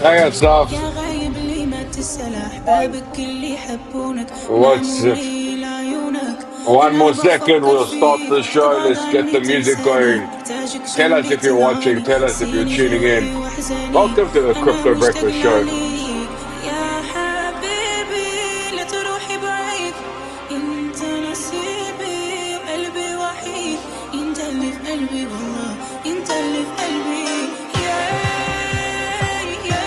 Hey, stuff. يا غايب لي ما تسأل أحبابك اللي يحبونك What's وناموا لي لعيونك one أنا more second? بفكر We'll start فيك the show. تبغى Let's get عني the music تنساني going. محتاجك Tell us جنبي if you're watching. تراني Tell us if you're نسيني tuning in. جرحي وأحزاني Welcome to the أنا Crypto مشتاق Breakfast Show. لعنيك يا حبيبي لا تروحي بعيد انت نصيبي وقلبي وحيد انت اللي في قلبي والله انت اللي في قلبي يا يا يا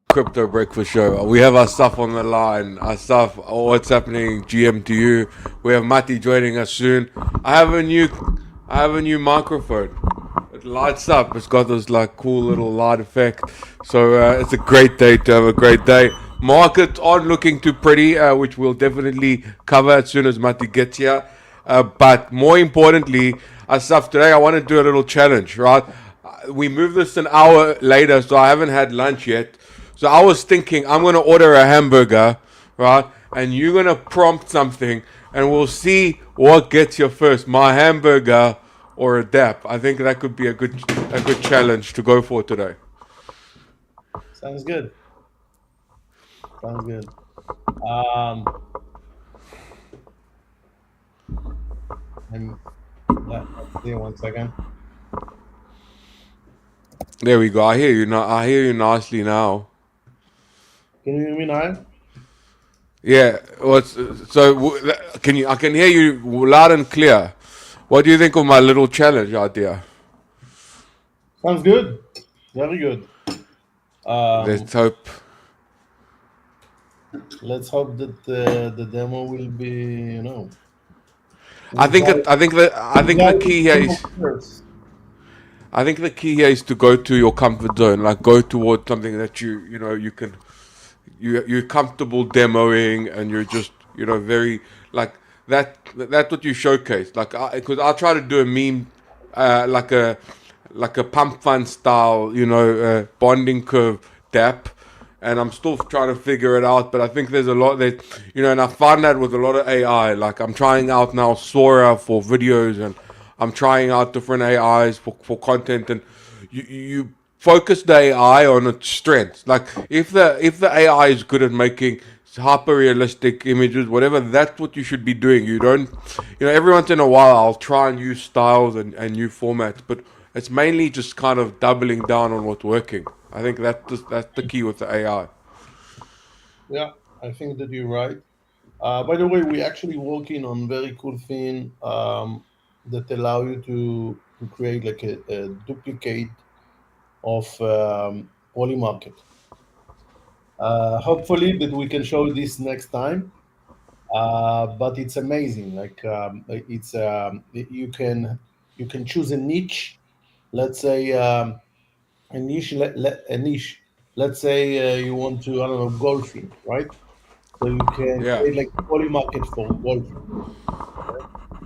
Crypto Breakfast Show. We have our stuff on the line. Our stuff. What's happening? GM to you. We have Mati joining us soon. I have a new microphone. It lights up. It's got this like cool little light effect. So it's a great day to have a great day. Markets aren't looking too pretty, which we'll definitely cover as soon as Mati gets here. But more importantly, our stuff today. I want to do a little challenge, right? We moved this an hour later, so I haven't had lunch yet. So I was thinking I'm gonna order a hamburger, right? And you're gonna prompt something, and we'll see what gets you first, my hamburger or a dap. I think that could be a good challenge to go for today. Sounds good. Sounds good. Um, and see, 1 second. There we go. I hear you now. I hear you nicely now. Can you hear me now? Yeah. Can you? I can hear you loud and clear. What do you think of my little challenge idea? Sounds good. Very good. Let's hope. Let's hope that the demo will be, I think the key here is. first. I think the key here is to go to your comfort zone, like go towards something that you're comfortable demoing, and you're just very like that. That's what you showcase. Like because I'll try to do a meme, like a pump fun style, bonding curve dap, and I'm still trying to figure it out. But I think there's a lot that and I find that with a lot of AI. Like I'm trying out now Sora for videos, and I'm trying out different AIs for content, and you focus the AI on its strengths. Like if the AI is good at making hyper realistic images, whatever, that's what you should be doing. You don't, every once in a while I'll try and use styles and new formats, but it's mainly just kind of doubling down on what's working. I think that's the key with the AI. Yeah, I think that you're right. By the way, we're actually working on very cool thing that allow you to create like a duplicate of Polymarket. Hopefully that we can show this next time. But it's amazing. Like it's you can choose a niche. Let's say a niche. A niche. Let's say you want to, I don't know, golfing, right? So you can Yeah, create like a Polymarket for golfing, right?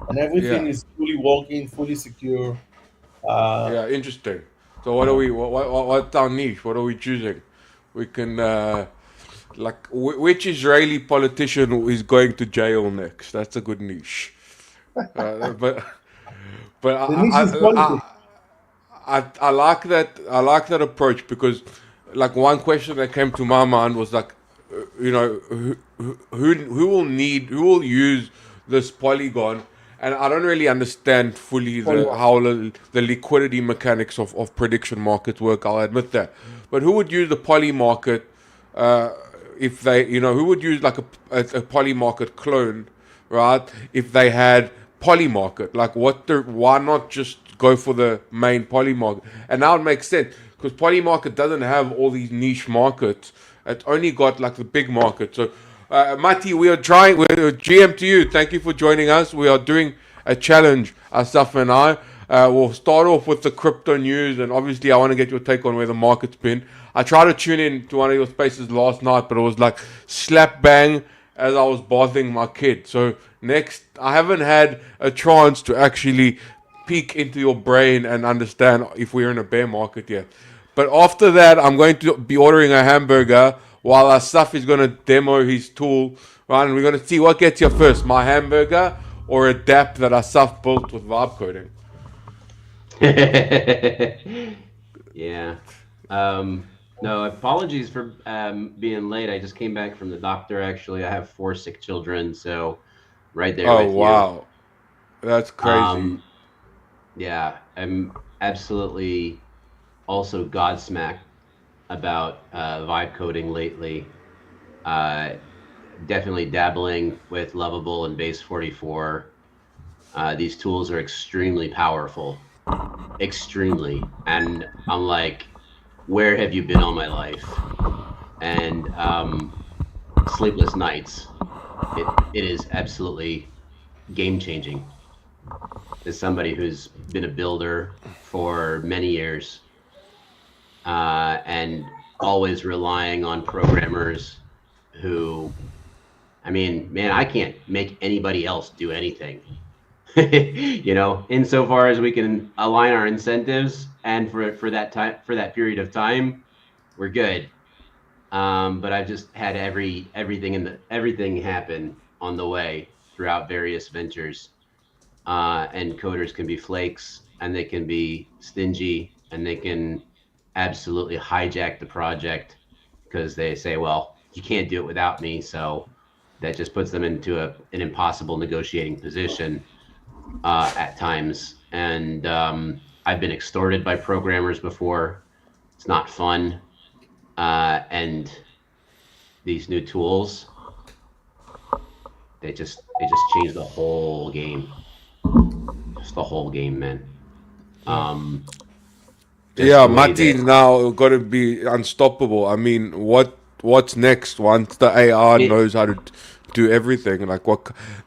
And everything yeah, is fully working, fully secure. Uh, yeah. Interesting. So what are we? What's our niche? What are we choosing? We can like which Israeli politician is going to jail next? That's a good niche. But the niche is politics. I like that. I like that approach because, like, one question that came to my mind was like, who will use this Polygon, and I don't really understand fully Polymarket. how the liquidity mechanics of prediction markets work. I'll admit that, but who would use the Poly market if they, who would use like a Poly market clone, right? If they had Poly market, like why not just go for the main Poly market? And now it makes sense because Poly market doesn't have all these niche markets. It's only got like the big market. So, Mati, we are trying. We're GM to you. Thank you for joining us. We are doing a challenge, Asaf and I. We'll start off with the crypto news, and obviously, I want to get your take on where the market's been. I tried to tune in to one of your spaces last night, but it was like slap bang as I was bathing my kid. So next, I haven't had a chance to actually peek into your brain and understand if we're in a bear market yet. But after that, I'm going to be ordering a hamburger while Asaf is going to demo his tool, right? And we're going to see what gets you first, my hamburger or a DApp that Asaf built with vibe coding. Yeah. No, apologies for being late. I just came back from the doctor. Actually, I have 4 sick children, so right there Oh, with you. wow. That's crazy. Yeah, I'm absolutely also godsmacked about vibe coding lately. Definitely dabbling with Lovable and Base 44. These tools are extremely powerful, extremely. And I'm like, where have you been all my life? And sleepless nights. It is absolutely game changing. As somebody who's been a builder for many years, and always relying on programmers who, I mean, man, I can't make anybody else do anything. Insofar as we can align our incentives and for that time, for that period of time, we're good. But I've just had everything happen on the way throughout various ventures. And coders can be flakes, and they can be stingy, and they can absolutely hijack the project because they say, well, you can't do it without me. So that just puts them into an impossible negotiating position at times. And I've been extorted by programmers before. It's not fun. And these new tools, they just change the whole game. Just the whole game, man. Yeah, Mati's now got to be unstoppable. I mean, what's next once the AI knows how to do everything? Like,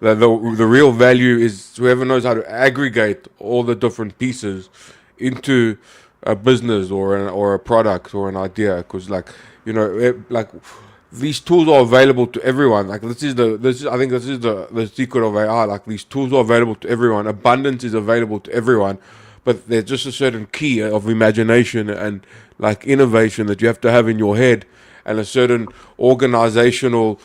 the real value is whoever knows how to aggregate all the different pieces into a business or a product or an idea. Because, like, these tools are available to everyone. Like, I think this is the secret of AI. Like, these tools are available to everyone. Abundance is available to everyone, but there's just a certain key of imagination and like innovation that you have to have in your head, and a certain organizational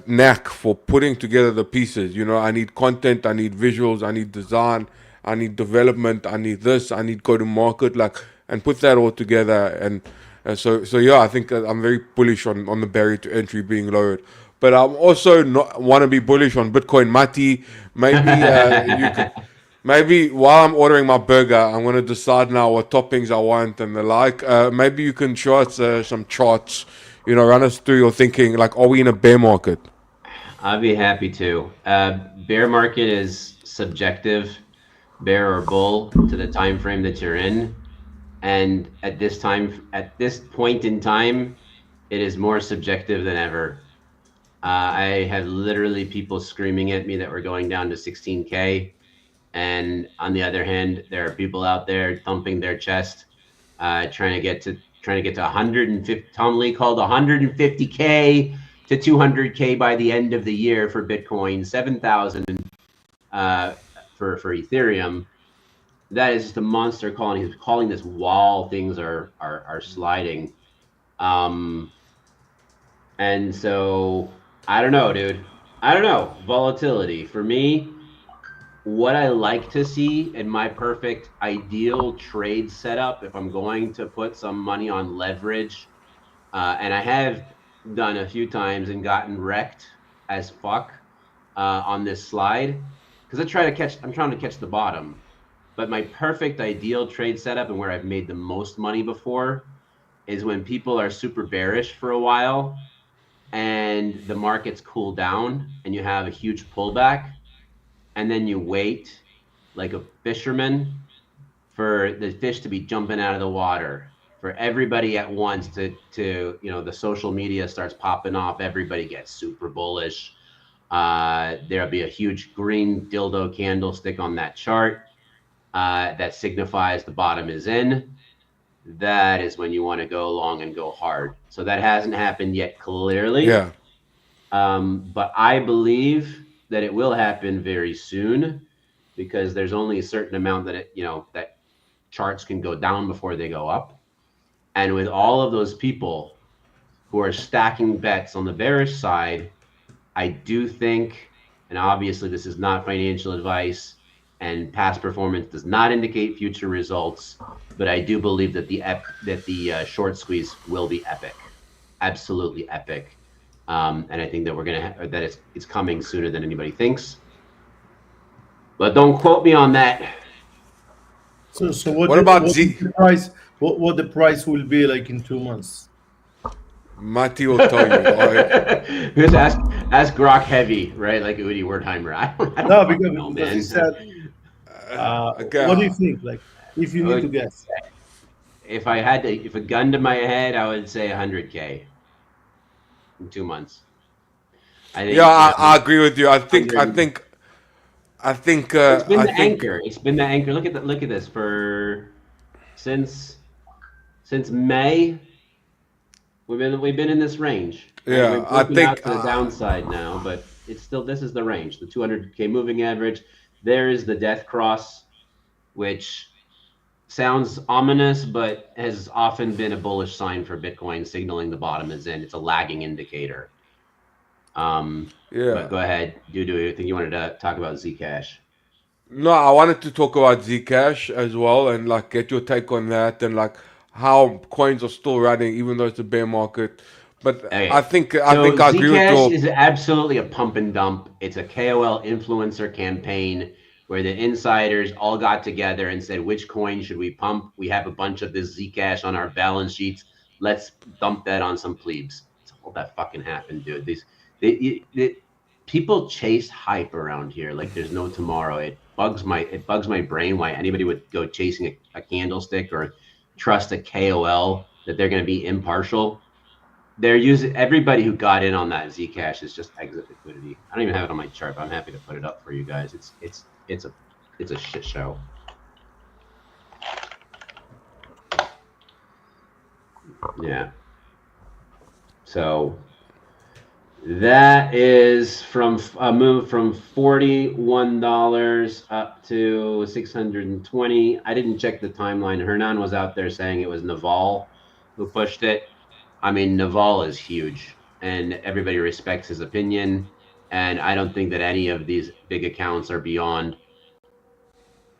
knack for putting together the pieces. I need content, I need visuals, I need design, I need development, I need this, I need go to market, like, and put that all together. And so yeah, I think I'm very bullish on the barrier to entry being lowered. But I'm also not want to be bullish on Bitcoin. Mati, maybe you could. Maybe while I'm ordering my burger, I'm going to decide now what toppings I want and the like. Maybe you can show us some charts, run us through your thinking. Like, are we in a bear market? I'd be happy to. Bear market is subjective, bear or bull, to the time frame that you're in. And at this point in time, it is more subjective than ever. I have literally people screaming at me that we're going down to 16K. And on the other hand, there are people out there thumping their chest, trying to get to 150. Tom Lee called 150K to 200K by the end of the year for Bitcoin, 7,000 for Ethereum. That is just a monster calling. He's calling this wall. Things are sliding, and so I don't know, dude. I don't know. Volatility for me. What I like to see in my perfect ideal trade setup, if I'm going to put some money on leverage, and I have done a few times and gotten wrecked as fuck on this slide, because I'm trying to catch the bottom. But my perfect ideal trade setup, and where I've made the most money before, is when people are super bearish for a while and the markets cool down and you have a huge pullback. And then you wait like a fisherman for the fish to be jumping out of the water, for everybody at once to the social media starts popping off. Everybody gets super bullish. There'll be a huge green dildo candlestick on that chart. that signifies the bottom is in, that is when you want to go long and go hard. So that hasn't happened yet clearly. Yeah. But I believe that it will happen very soon, because there's only a certain amount that that charts can go down before they go up. And with all of those people who are stacking bets on the bearish side, I do think, and obviously this is not financial advice, and past performance does not indicate future results, but I do believe that the short squeeze will be epic, absolutely epic. And I think that that it's coming sooner than anybody thinks. But don't quote me on that. So What about the price? What the price will be like in 2 months? Mati will tell you. All right. Just ask Grok Heavy, right? Like Udi Wertheimer. I don't No, know, because man. he said. Okay. What do you think? Like, if you need to guess. If a gun to my head, I would say 100K in 2 months. I think. Yeah, I agree with you. I think. It's been the anchor. It's been the anchor. Look at this since May. We've been in this range. Yeah, We're I think out to the downside now, but it's still, this is the range, the 200K moving average. There is the death cross, which sounds ominous, but has often been a bullish sign for Bitcoin, signaling the bottom is in. It's a lagging indicator. Yeah. But go ahead. Do you think you wanted to talk about Zcash? No, I wanted to talk about Zcash as well, and like get your take on that, and like how coins are still running even though it's a bear market. But Okay. I think I agree with Zcash you. is absolutely a pump and dump. It's a KOL influencer campaign where the insiders all got together and said, which coin should we pump? We have a bunch of this Zcash on our balance sheets. Let's dump that on some plebes. That's all that fucking happened, dude. People chase hype around here like there's no tomorrow. It bugs my brain why anybody would go chasing a candlestick or trust a KOL that they're going to be impartial. They're using, everybody who got in on that Zcash is just exit liquidity. I don't even have it on my chart, but I'm happy to put it up for you guys. It's a shit show. Yeah. So that is from a move from $41 up to 620. I didn't check the timeline. Hernan was out there saying it was Naval who pushed it. I mean, Naval is huge, and everybody respects his opinion. And I don't think that any of these big accounts are beyond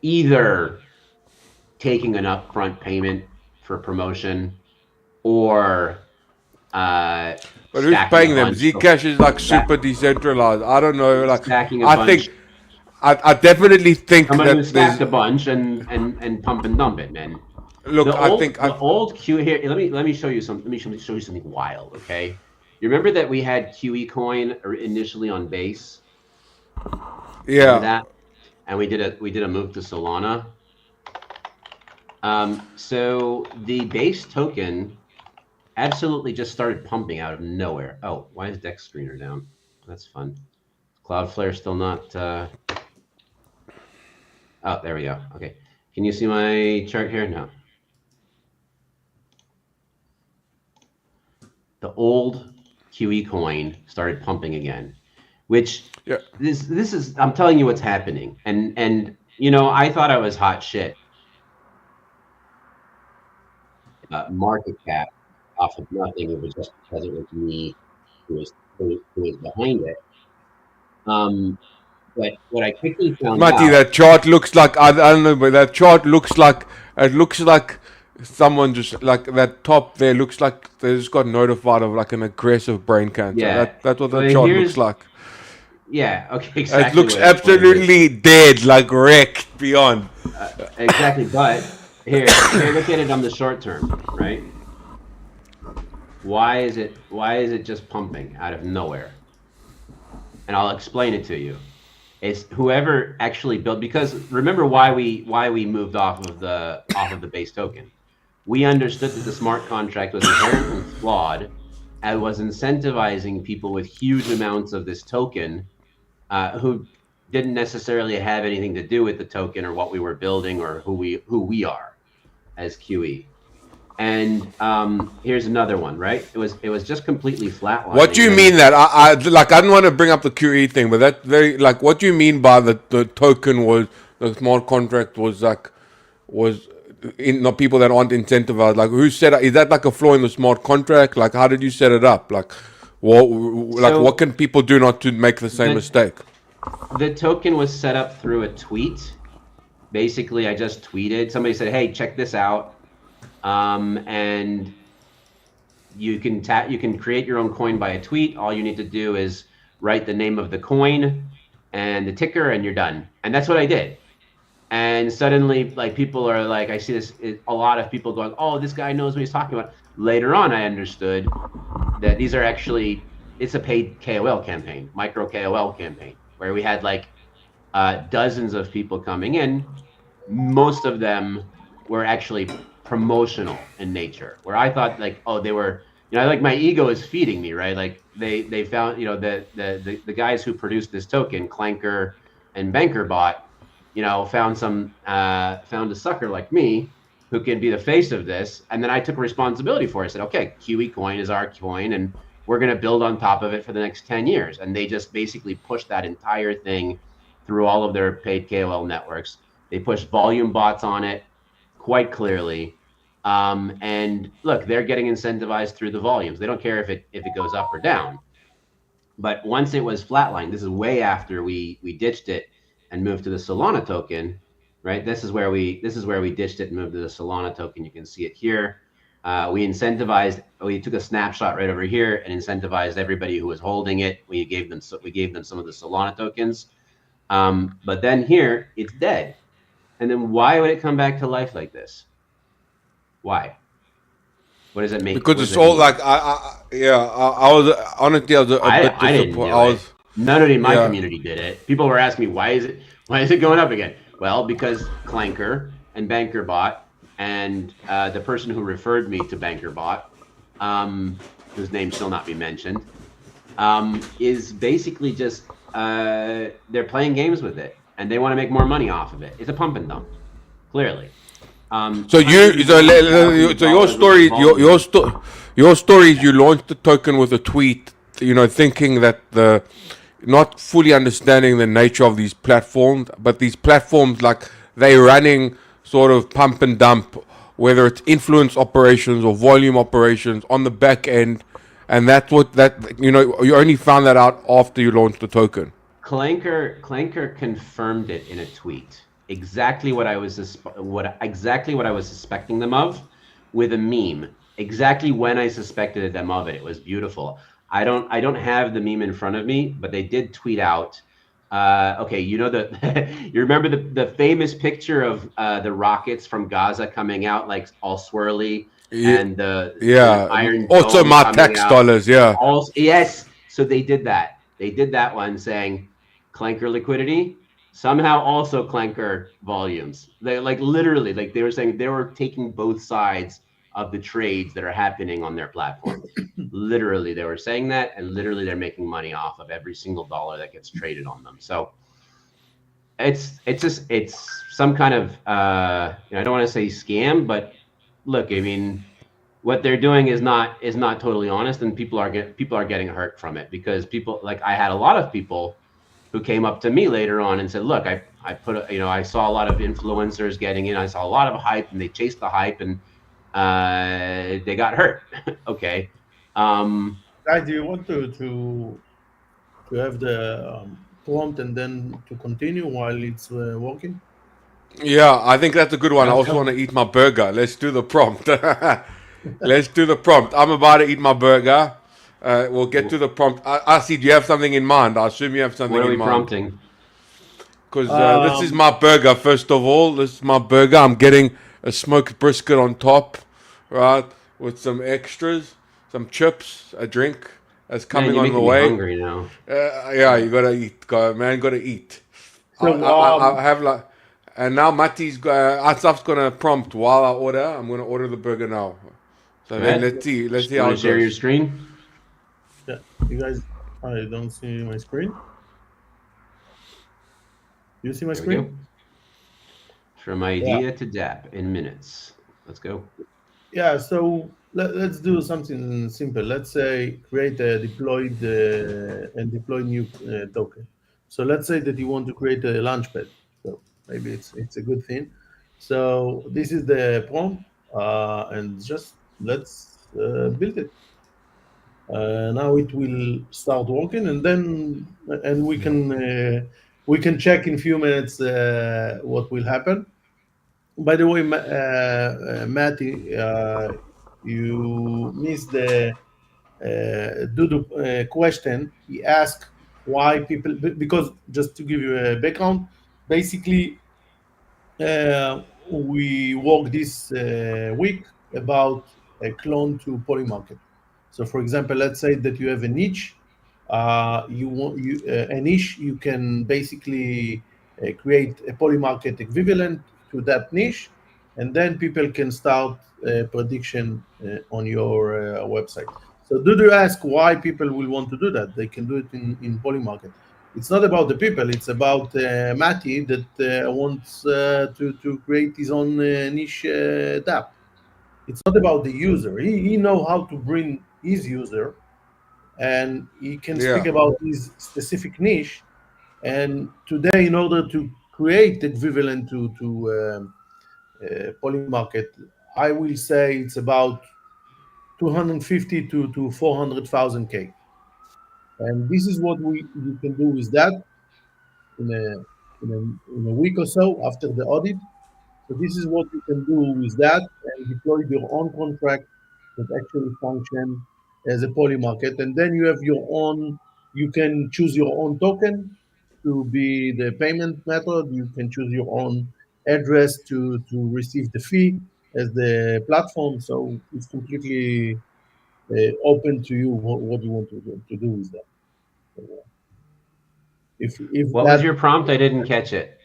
either taking an upfront payment for promotion or But who's paying them? Zcash is like super decentralized. I don't know. Like stacking a I bunch. think I definitely think Somebody who that stacked there's a bunch and pump and dump it, man. look. The old Q here. Let me show you some. Let me show you something wild. Okay, you remember that we had QE coin initially on base. Yeah. Remember that, and we did a move to Solana. So the base token absolutely just started pumping out of nowhere. Oh, why is Dex screener down? That's fun. Cloudflare still not. Oh, there we go. Okay, can you see my chart here? No. The old QE coin started pumping again, which this is, I'm telling you what's happening. And you know, I thought I was hot shit. Market cap off of nothing. It was just because it was me who was behind it. But what I quickly found Matty, out, that chart looks like I don't know, but that chart looks like someone just like that top there looks like they just got notified of like an aggressive brain cancer. Yeah. That's what that Well, chart looks like. Yeah, okay, exactly. It looks absolutely dead, like wrecked beyond. Exactly, but here, look at it on the short term, right? Why is it just pumping out of nowhere? And I'll explain it to you. It's whoever actually built, because remember why we moved off of the base token. We understood that the smart contract was inherently flawed and was incentivizing people with huge amounts of this token who didn't necessarily have anything to do with the token or what we were building or who we are as QE. And here's another one, right? It was just completely flatlining. What do you mean that? I don't want to bring up the QE thing, but that very like what do you mean by the token was the smart contract was like was in the people that aren't incentivized? Like who set up? Is that like a flaw in the smart contract? Like how did you set it up? Like what can people do not to make the same mistake? The token was set up through a tweet. Basically, I just tweeted. Somebody said, "Hey, check this out." And you can create your own coin by a tweet. All you need to do is write the name of the coin and the ticker, and you're done. And that's what I did. And suddenly, like people are like, I see this a lot of people going, "Oh, this guy knows what he's talking about." Later on, I understood that these are actually it's a paid KOL campaign, micro KOL campaign, where we had like dozens of people coming in. Most of them were actually promotional in nature, where I thought like, oh, they were, like my ego is feeding me, right? Like they found, the guys who produced this token, Clanker and BankerBot, found a sucker like me who can be the face of this. And then I took responsibility for it. I said, okay, QE coin is our coin and we're going to build on top of it for the next 10 years. And they just basically pushed that entire thing through all of their paid KOL networks. They pushed volume bots on it quite clearly. And look, they're getting incentivized through the volumes. They don't care if it goes up or down. But once it was flatlined, this is way after we ditched it and moved to the Solana token, right? This is where we ditched it and moved to the Solana token. You can see it here. We took a snapshot right over here and incentivized everybody who was holding it. We gave them some of the Solana tokens. But then here it's dead. And then why would it come back to life like this? Why? What does it mean? Because it's all like I was honestly I was a bit disappointed. Nobody in my community did it. People were asking me why is it going up again? Well, because Clanker and BankerBot and the person who referred me to BankerBot, whose name shall not be mentioned, is basically just they're playing games with it and they want to make more money off of it. It's a pump and dump, clearly. So your story is you launched the token with a tweet, thinking that not fully understanding the nature of these platforms, but these platforms like they're running sort of pump and dump, whether it's influence operations or volume operations on the back end, and that's you only found that out after you launched the token. Clanker confirmed it in a tweet. Exactly what I was suspecting them of, with a meme. Exactly when I suspected them of it. It was beautiful. I don't have the meme in front of me, but they did tweet out. Okay, you remember the famous picture of the rockets from Gaza coming out like all swirly, and the iron. Also, my tax dollars. Yeah. Yes. So they did that. They did that one saying, Clanker liquidity. Somehow also Clanker volumes. They literally they were saying they were taking both sides of the trades that are happening on their platform. Literally, they were saying that, and literally they're making money off of every single dollar that gets traded on them. So it's some kind of I don't want to say scam, but look, I mean, what they're doing is not totally honest, and people are getting hurt from it because I had a lot of people who came up to me later on and said, look, I saw a lot of influencers getting in. I saw a lot of hype and they chased the hype and they got hurt. Okay. Guys, do you want to have the prompt and then to continue while it's working? Yeah, I think that's a good one. I also want to eat my burger. Let's do the prompt. Let's do the prompt. I'm about to eat my burger. We'll get to the prompt. I see. Do you have something in mind? I assume you have something in mind. What are we prompting? Because this is my burger. First of all, this is my burger. I'm getting a smoked brisket on top, right, with some extras, some chips, a drink that's coming on the way. I'm hungry now. Yeah, you gotta eat, man. Gotta eat. So, I have and now Asaf's gonna prompt while I order. I'm gonna order the burger now. So then let's see how it goes. Share your screen. Yeah, you guys, I don't see my screen. You see my There we go. screen? From Yeah. idea to DApp in minutes. Let's go. Yeah. So let's do something simple. Let's say create a deployed and deploy new token. So let's say that you want to create a launchpad. So maybe it's a good thing. So this is the prompt, and just let's build it. Now it will start working, and then and we can check in few minutes what will happen. By the way, Matty, you missed the Dudu question. He asked why people, because just to give you a background, basically we work this week about a clone to Polymarket. So, for example, let's say that you have a niche. You want a niche. You can basically create a Polymarket equivalent to that niche, and then people can start prediction on your website. So, do you ask why people will want to do that? They can do it in Polymarket. It's not about the people. It's about Matty that wants to create his own niche DApp. It's not about the user. He know how to bring his user, and he can speak Yeah. about his specific niche. And today, in order to create the equivalent to Polymarket, I will say it's about 250 to 400,000 K. And this is what we you can do with that in a week or so after the audit. So this is what you can do with that and deploy your own contract that actually function as a poly market. And then you have your own, you can choose your own token to be the payment method. You can choose your own address to receive the fee as the platform. So it's completely open to you what you want to do with that. So, if What was that your prompt? I didn't catch it.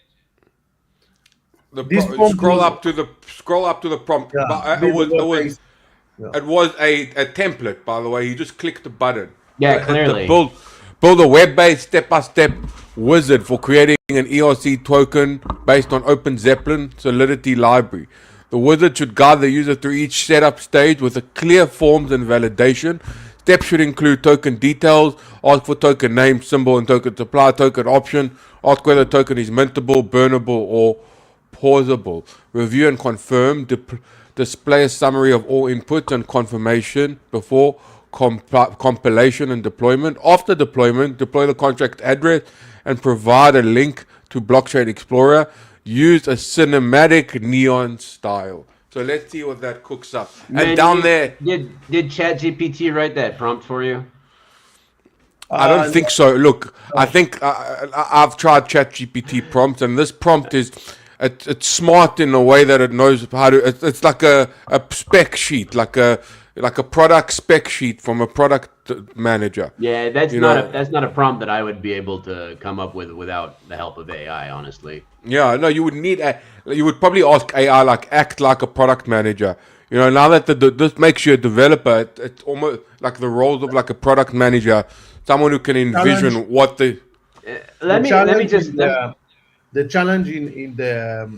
this prompt Scroll was up to the prompt. yeah But build a web page. Yeah. it was a template, by the way. You just click the button. Yeah, It's a clearly. build a web-based step-by-step wizard for creating an ERC token based on Open Zeppelin Solidity library. The wizard should guide the user through each setup stage with a clear forms and validation. Steps should include token details, ask for token name, symbol, and token supply, token option, ask whether token is mintable, burnable, or pausable. Review and confirm. Display a summary of all inputs and confirmation before compilation and deployment. After deployment, deploy the contract address and provide a link to Blockchain Explorer. Use a cinematic neon style. So let's see what that cooks up. And down there, did ChatGPT write that prompt for you? I don't think so. Look, I think I've tried ChatGPT prompts, and this prompt is it's smart in a way that it knows how to. It's like a spec sheet, like a product spec sheet from a product manager. Yeah, that's You not know- that's not a prompt that I would be able to come up with without the help of AI, honestly. Yeah, no, you would you would probably ask AI like act like a product manager. You know, now that this makes you a developer, it's almost like the roles of like a product manager, someone who can envision Challenge. what the Let me just The challenge in the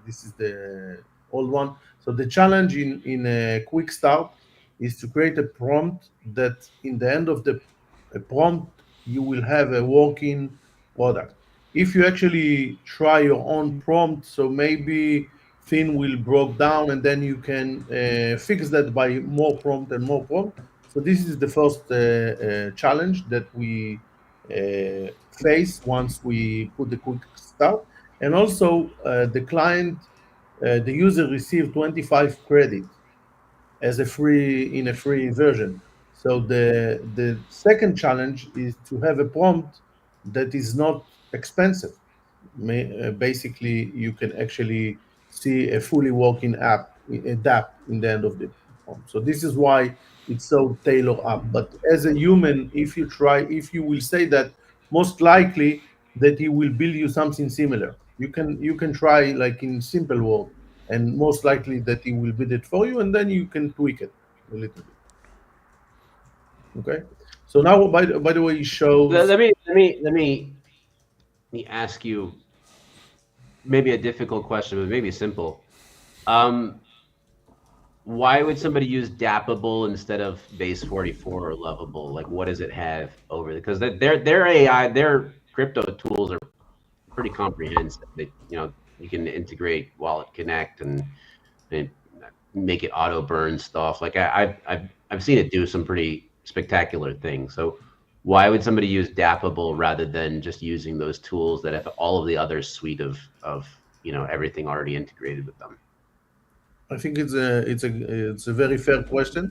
this is the old one. So the challenge in a quick start is to create a prompt that in the end of the prompt you will have a working product. If you actually try your own prompt, so maybe thing will broke down and then you can fix that by more prompt and more prompt. So this is the first challenge that we face once we put the quick start. And also the client, the user received 25 credit as a free version. So the second challenge is to have a prompt that is not expensive. Basically, you can actually see a fully working app in the end of the prompt. So this is why it's so tailor up. But as a human, if you will say that, most likely that he will build you something similar. You can try like in simple word, and most likely that he will build it for you, and then you can tweak it a little bit. Okay. So now, by the way, it shows. let me me ask you maybe a difficult question, but maybe simple. Um, why would somebody use Dappable instead of Base 44 or Lovable? Like, what does it have over? Because their AI, their crypto tools are pretty comprehensive. They, you can integrate Wallet Connect and make it auto burn stuff. Like I've seen it do some pretty spectacular things. So why would somebody use Dappable rather than just using those tools that have all of the other suite of everything already integrated with them? I think it's a very fair question.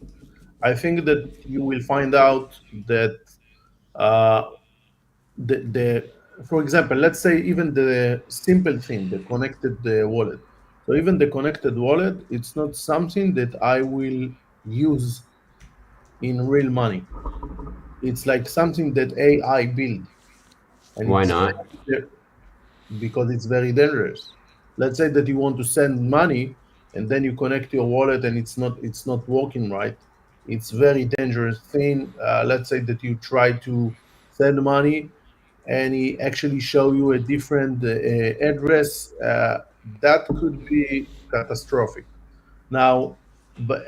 I think that you will find out that uh, the for example, let's say even the simple thing, the connected wallet. So even the connected wallet, it's not something that I will use in real money. It's like something that AI build, and Why it's not? because it's very dangerous. Let's say that you want to send money and then you connect your wallet and it's not working right. It's very dangerous thing. Let's say that you try to send money and he actually show you a different address. That could be catastrophic. Now,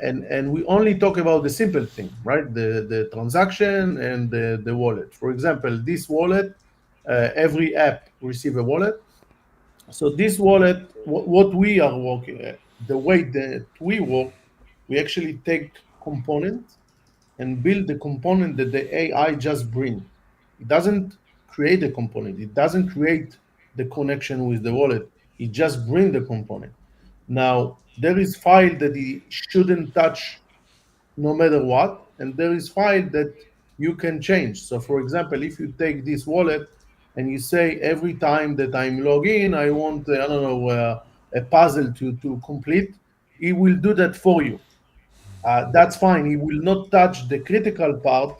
and we only talk about the simple thing, right? The transaction and the wallet. For example, this wallet, every app receive a wallet. So this wallet, what we are working at, the way that we work, we actually take component and build the component that the AI just bring. It doesn't create a component. It doesn't create the connection with the wallet. It just bring the component. Now there is file that it shouldn't touch no matter what, and there is file that you can change. So for example, if you take this wallet and you say every time that I'm log in, I want I don't know a puzzle to complete, it will do that for you. That's fine. It will not touch the critical part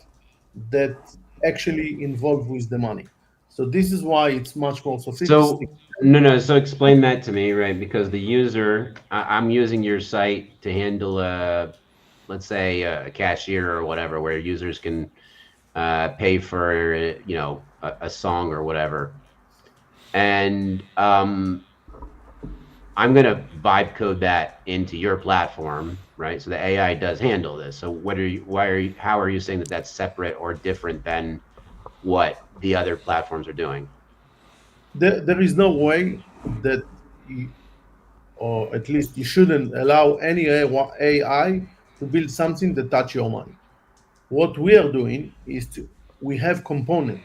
that actually involved with the money. So this is why it's much more So sophisticated. no. So explain that to me, right? Because the user, I'm using your site to handle let's say a cashier or whatever, where users can pay for a song or whatever, and I'm gonna vibe code that into your platform, right? So the AI does handle this. So how are you saying that that's separate or different than what the other platforms are doing? There is no way that, you, or at least you shouldn't allow any AI to build something that touch your money. What we are doing is we have component.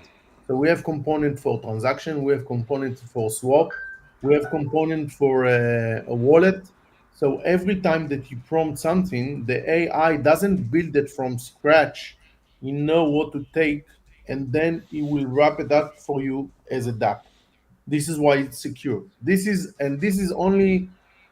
So we have component for transaction, we have component for swap, we have component for a wallet. So every time that you prompt something, the AI doesn't build it from scratch. You know what to take, and then it will wrap it up for you as a DApp. This is why it's secure. This is only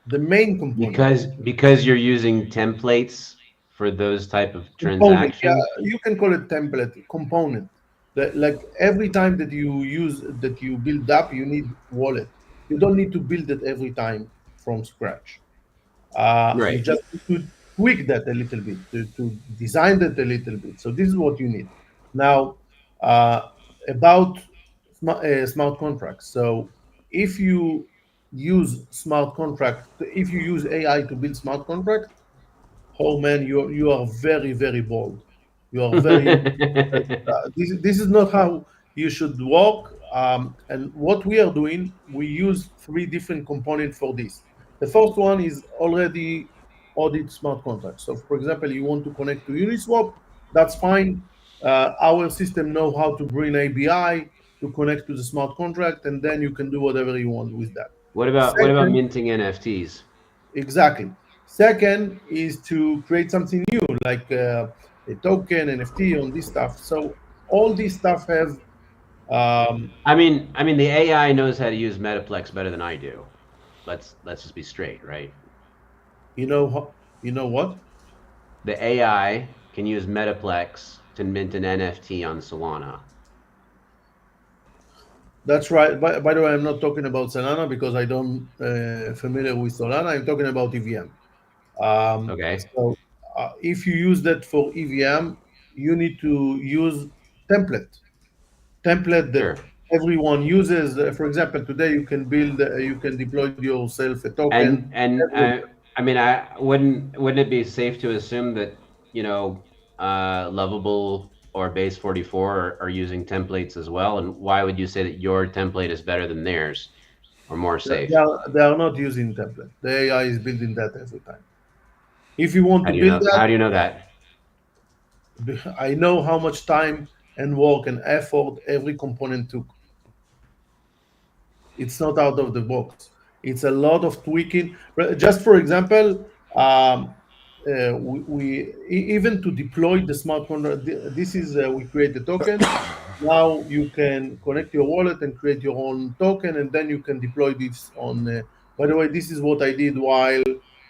the main component. Because you're using templates for those type of Component, yeah, transactions. you can call it template component. That, like every time that you build up, you need wallet. You don't need to build it every time from scratch. You Right. just need to tweak that a little bit to design that a little bit. So this is what you need. Now, uh, about smart contracts. So if you use smart contract, if you use AI to build smart contract, oh man, you are very very bold. You are very this is not how you should work. And what we are doing, we use three different components for this. The first one is already audit smart contracts. So, for example, you want to connect to Uniswap, that's fine. Our system know how to bring ABI to connect to the smart contract, and then you can do whatever you want with that. what about Second, minting NFTs? exactly. Second is to create something new, like a token, NFT, on this stuff. So all this stuff have, um, I mean, the AI knows how to use Metaplex better than I do. Let's just be straight, right? you know what? The AI can use Metaplex to mint an NFT on Solana. That's right. By the way, I'm not talking about Solana because I don't familiar with Solana. I'm talking about EVM. Okay. So if you use that for EVM, you need to use template. Template that Sure. everyone uses. For example, today you can build, you can deploy yourself a token. I mean, I wouldn't it be safe to assume that, you know, Lovable or Base 44 are using templates as well? And why would you say that your template is better than theirs or more safe? They are not using template. The AI is building that every time. If you want to build How that, do you know that? I know how much time and work and effort every component took. It's not out of the box. It's a lot of tweaking. Just for example, even to deploy the smart contract, this is we create the token. Now you can connect your wallet and create your own token, and then you can deploy this on. By the way, this is what I did while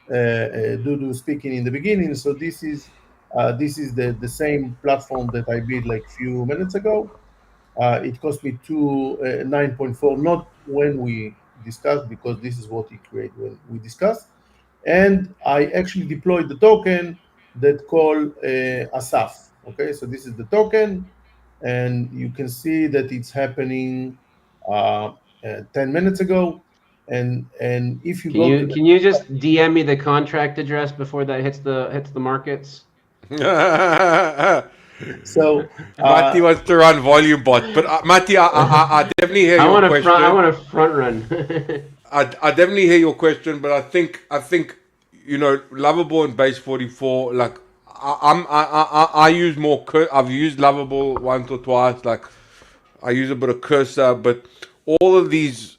Dudu speaking in the beginning. So this is the same platform that I built like few minutes ago. It cost me 9.4, not when we discussed, because this is what he created when we discussed. And I actually deployed the token that called Asaf. Okay, so this is the token, and you can see that it's happening 10 minutes ago. And if you go to Can you just DM me the contract address before that hits the markets? so Mati wants to run volume bot, but Mati, I definitely hear your question. I want to front run. I definitely hear your question, but I think you know, Lovable and Base 44. Like I use more. I've used Lovable once or twice. Like I use a bit of Cursor, but all of these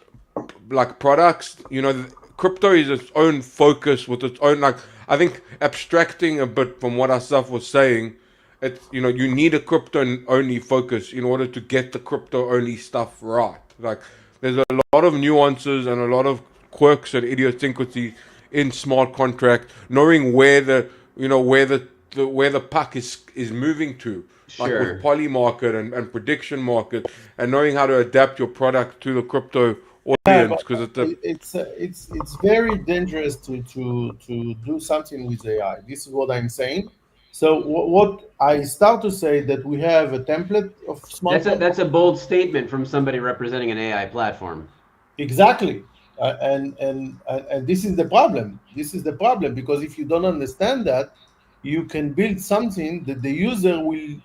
like products, you know, crypto is its own focus with its own, like, I think abstracting a bit from what Asaf was saying, it's, you know, you need a crypto only focus in order to get the crypto only stuff right. Like there's a lot of nuances and a lot of quirks and idiosyncrasies in smart contract, knowing where the, you know, where where the puck is moving to, like Sure. with poly market and prediction market, and knowing how to adapt your product to the crypto audience, because it's very dangerous to do something with AI. This is what I'm saying. So what I start to say that we have a template of smart. That's a bold statement from somebody representing an AI platform. Exactly. And this is the problem. This is the problem, because if you don't understand that, you can build something that the user will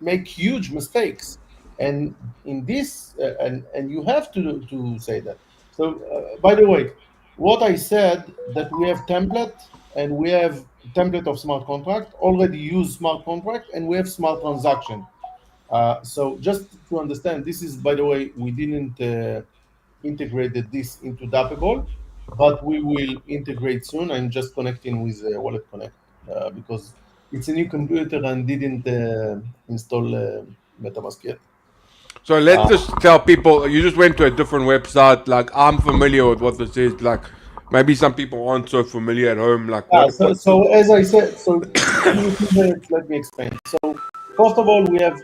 make huge mistakes. And in this, and you have to say that. So, by the way, what I said, that we have template, and we have template of smart contract, already use smart contract, and we have smart transaction. So just to understand, this is, by the way, we didn't integrated this into Dappable, but we will integrate soon. I'm just connecting with Wallet Connect because it's a new computer and didn't install MetaMask yet. so let's just tell people, you just went to a different website. Like, I'm familiar with what this is. Like, maybe some people aren't so familiar at home. Like, So as I said, so let me explain. So first of all, we have,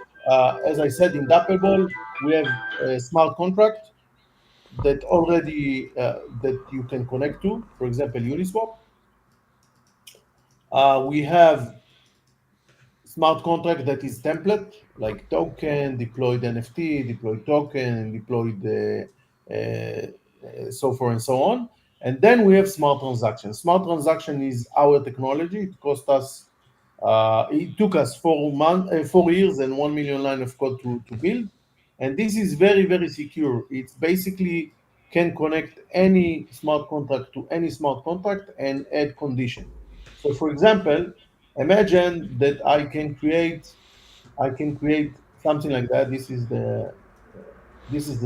as I said, in Dappable, we have a smart contract that already that you can connect to, for example, Uniswap. We have smart contract that is template, like token, deployed NFT, deployed token, deployed so forth and so on. And then we have smart transaction. Smart transaction is our technology. It cost us, it took us 4 years and 1 million line of code to build. And this is very, very secure. It's basically can connect any smart contract to any smart contract and add condition. So for example, imagine that I can create something like that. This is the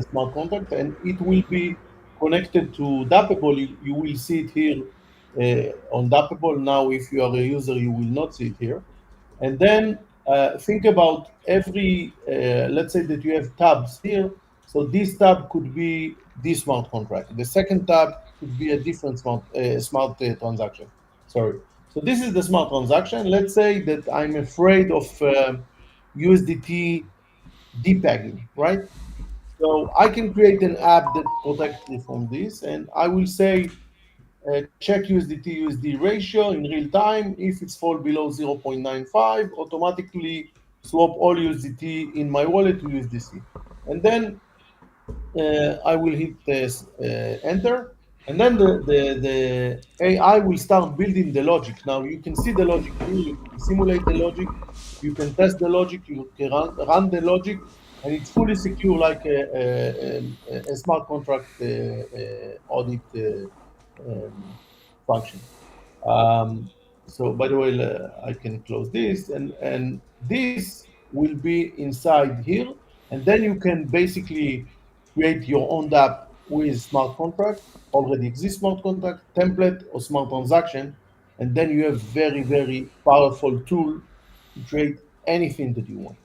smart contract, and it will be connected to Dappable. You will see it here on Dappable. Now, if you are a user, you will not see it here. And then think about every, let's say that you have tabs here. So this tab could be this smart contract. The second tab could be a different smart transaction. Sorry. So this is the smart transaction. Let's say that I'm afraid of USDT depegging, right? So I can create an app that protects me from this, and I will say check USDT USD ratio in real time. If it's fall below 0.95, automatically swap all USDT in my wallet to USDC. And then I will hit this enter, and then the AI will start building the logic. Now you can see the logic here, you can simulate the logic, you can test the logic, you can run the logic, and it's fully secure like a smart contract audit function. Um, so by the way, I can close this, and this will be inside here, and then you can basically create your own app with smart contract, already exists smart contract, template, or smart transaction, and then you have very powerful tool to create anything that you want.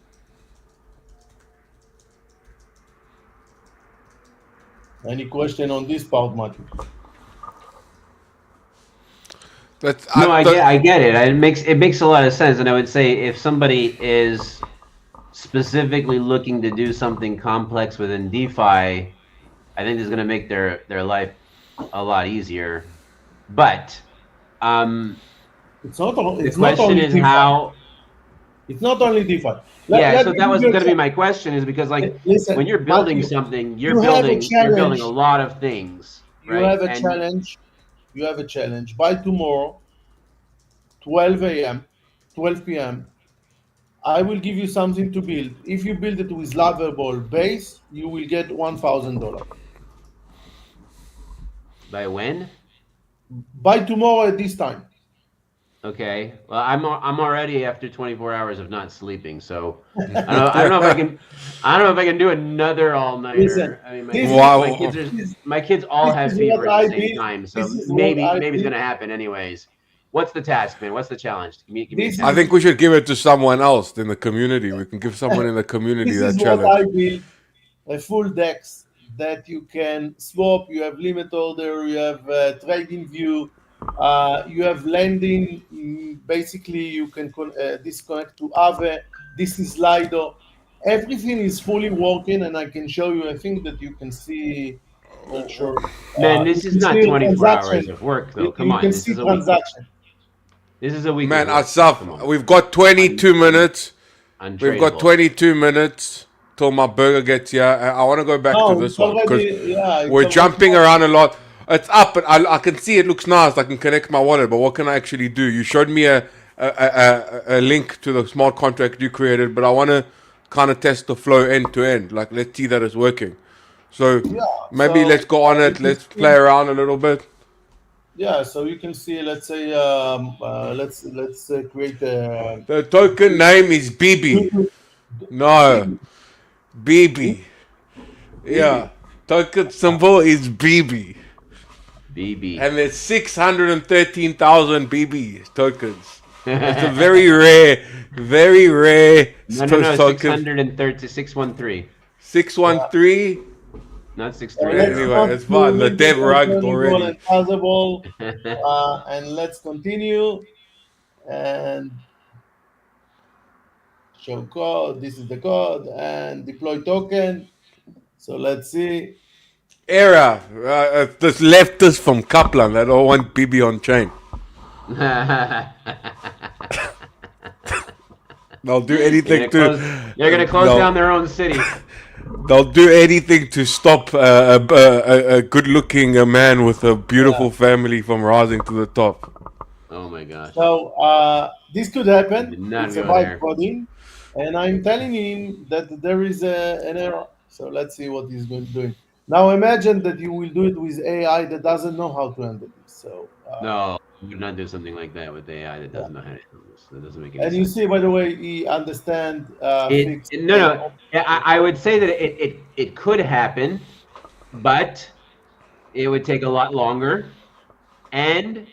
Any question on this part, Matthew? That's No, I get it. It makes a lot of sense, and I would say if somebody is specifically looking to do something complex within DeFi, I think this is going to make their life a lot easier. But It's not. the It's not question only is DeFi. how. It's not only DeFi. Yeah, so me that was give you going to be a- my question, is because like Listen, when you're building Matthew, something, you have a you're building challenge. a lot of things, You right? have a And challenge. You have a challenge. By tomorrow, 12 a.m., 12 p.m., I will give you something to build. If you build it with Lovable base, you will get $1,000. by when? By tomorrow at this time. Okay. Well, I'm already after 24 hours of not sleeping, so I don't know if I can do another all nighter. Listen, I mean, this is- my kids all this have is fever what at I the same did. time, so This is what maybe I it's did. gonna happen anyways. What's the task, man? What's the challenge? Give me a This task. I think we should give it to someone else in the community. We can give someone in the community This that is what challenge. I built. A full DEX that you can swap. You have limit order. You have trading view. You have lending. Basically, you can disconnect to Aave. This is Lido. Everything is fully working, and I can show you. I think that you can see. Not sure. Man, You this is can not see a 24 hours transaction. of work, though. Come You on, can this see is a week. transaction. This is a week. Man, of work. Come Asaf, on. we've got 22 minutes. We've got Untradeable. 22 minutes till my burger gets here. I want to go back to No, this it's one because already. Yeah, it's we're already jumping around a lot. It's up, but I can see it looks nice. I can connect my wallet, but what can I actually do? You showed me a link to the smart contract you created, but I want to kind of test the flow end to end. Like, let's see that it's working. So maybe so, let's go on you it. can Let's see- play around a little bit. Yeah, so you can see. Let's say, let's create a. The token name is BB. No, BB. Yeah, token symbol is BB. BB. And there's 613,000 BB tokens. It's a very rare No, token. 630, 613. 613. Not 6 Let's 3. Anyway, not it's fine. The do dev it rugged concerning already. and possible. And let's continue and show code. This is the code and deploy token. So let's see. Error. This leftist from Kaplan that all want BB on chain. They'll do anything They're gonna close No. down their own city. They'll do anything to stop a good-looking man with a beautiful family from rising to the top. Oh my gosh. So this could happen. Did not It's a go there. byte coding, and I'm telling him that there is an error. So let's see what he's going to do. Now imagine that you will do it with AI that doesn't know how to handle this. So No, you would not do something like that with AI that doesn't know how to handle this. That doesn't make any and you sense. see, by the way, he understand. No. Yeah, I would say that it could happen, but it would take a lot longer, and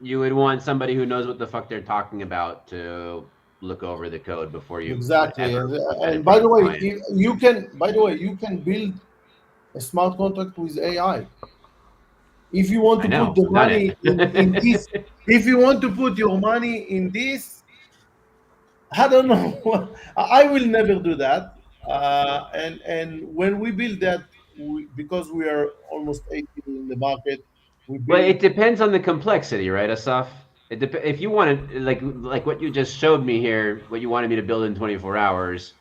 you would want somebody who knows what the fuck they're talking about to look over the code before you Exactly, ever and, put that in and by front the of a way, client. you can. By the way, you can build a smart contract with AI. If you want I to know, put the done money it. in this, if you want to put your money in this, I don't know. I will never do that. And when we build that, because we are almost 80 in the market, we Well, build. it depends on the complexity, right, Asaf? If you wanted, like what you just showed me here, what you wanted me to build in 24 hours,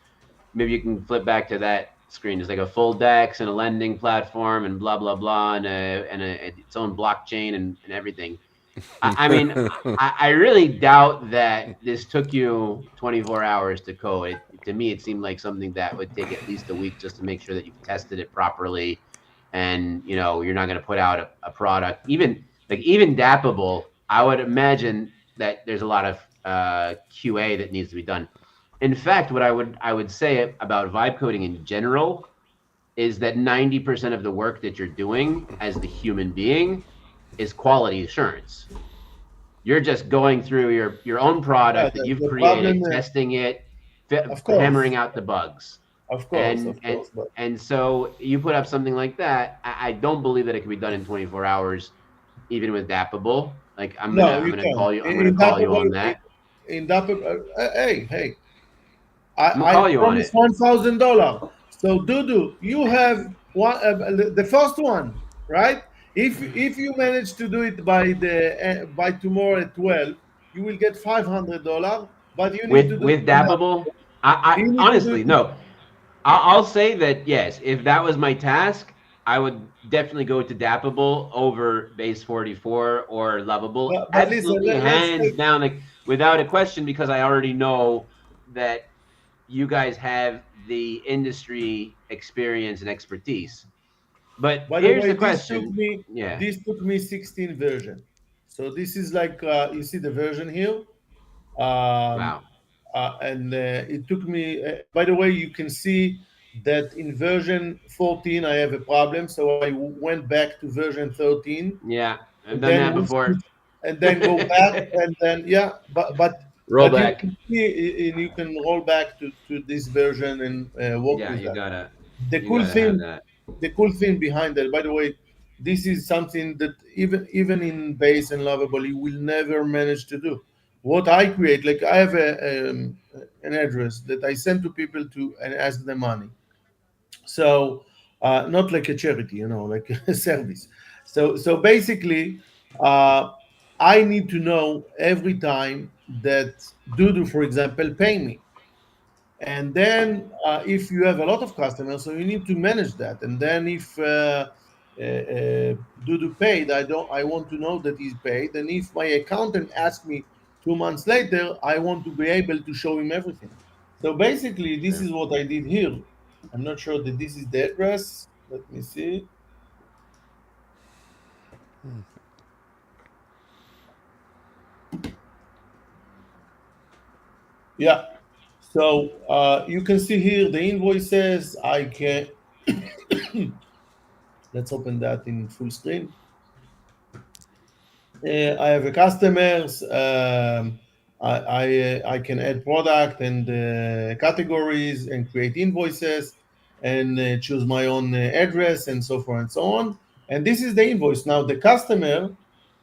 maybe you can flip back to that screen. It's like a full DEX and a lending platform and blah blah blah and its own blockchain and everything. I mean, I really doubt that this took you 24 hours to code. To me, it seemed like something that would take at least a week just to make sure that you've tested it properly, and you're not going to put out a product. Even Dappable, I would imagine that there's a lot of QA that needs to be done. In fact, what I would say about vibe coding in general is that 90% of the work that you're doing as the human being is quality assurance. You're just going through your own product that you've created, testing it, hammering out the bugs. Of course, and so you put up something like that. I don't believe that it can be done in 24 hours, even with Dappable. Like I'm gonna call you on that. In Dappable, hey, I promise $1,000. So Dudu, you have one, the first one, right? If you manage to do it by tomorrow at 12, you will get $500. But you need to do with Dappable. I honestly no. I'll say that yes. If that was my task, I would definitely go to Dappable over Base 44 or Lovable. But Absolutely, hands down, like without a question, because I already know that you guys have the industry experience and expertise. But here's the question. This took me 16 version. So this is like you see the version here. Wow. And it took me. By the way, you can see that in version 14 I have a problem, so I went back to version 13. Yeah, I've done that before. And then go back, and then but roll back. You can roll back to this version and work with that. Gotta. The cool thing behind that, by the way, this is something that even in Base and Lovable you will never manage to do. What I create, like I have an address that I send to people and ask them money. So not like a charity, like a service. So basically, I need to know every time that Dudu, for example, pay me. And then if you have a lot of customers, so you need to manage that. And then if Dudu paid, I want to know that he's paid. And if my accountant asks me 2 months later, I want to be able to show him everything. So basically, this is what I did here. I'm not sure that this is the address. Let me see. Yeah. So you can see here the invoices. I can. Let's open that in full screen. I have a customers. I can add product and categories and create invoices and choose my own address and so forth and so on. And this is the invoice. Now the customer,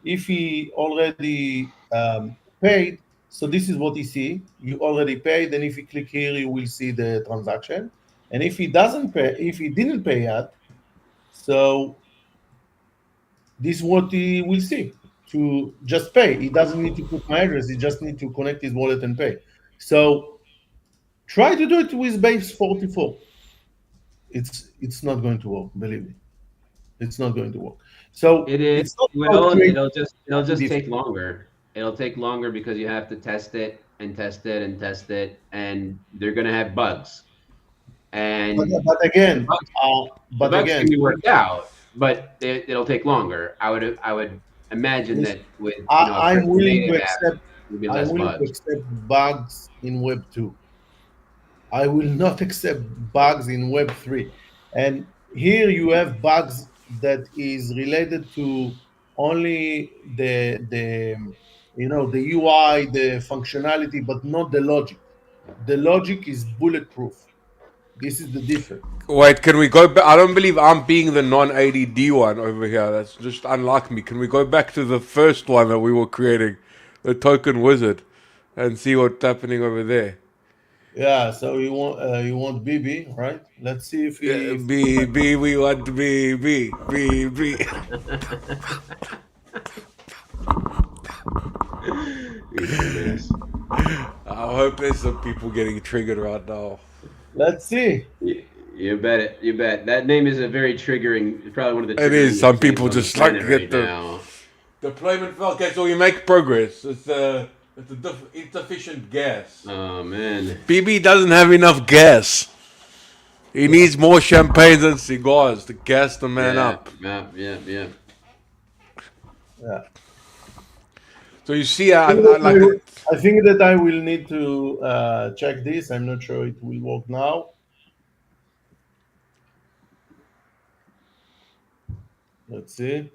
if he already paid, so this is what he see. You already paid, and if you click here, you will see the transaction. And if he doesn't pay, if he didn't pay yet, so this is what he will see. To just pay. He doesn't need to put my address. He just need to connect his wallet and pay. So try to do it with Base 44. It's not going to work. Believe me, it's not going to work. So it is. It'll just take longer. It'll take longer because you have to test it and test it and test it, and they're gonna have bugs. And but again, bugs can be worked out, but it'll take longer. I would imagine that with I'm willing to accept bugs in Web 2. I will not accept bugs in Web 3. And here you have bugs that is related to only the UI, the functionality, but not the logic. The logic is bulletproof. This is the difference. Wait, can we go back? I don't believe I'm being the non-ADD one over here. That's just unlike me. Can we go back to the first one that we were creating, the token wizard, and see what's happening over there? Yeah, so you want BB, right? Let's see if BB, we want BB. I hope there's some people getting triggered right now. Let's see. You bet it. You bet. That name is a very triggering. Probably one of the. It is. triggering Some names people on the just like planet to get right the now. deployment fail. Okay, so we make progress. It's a insufficient gas. Oh man. BB doesn't have enough gas. He needs more champagnes and cigars to gas the man up. Yeah. Yeah. So you see, I I think that I will need to check this. I'm not sure it will work now. Let's see.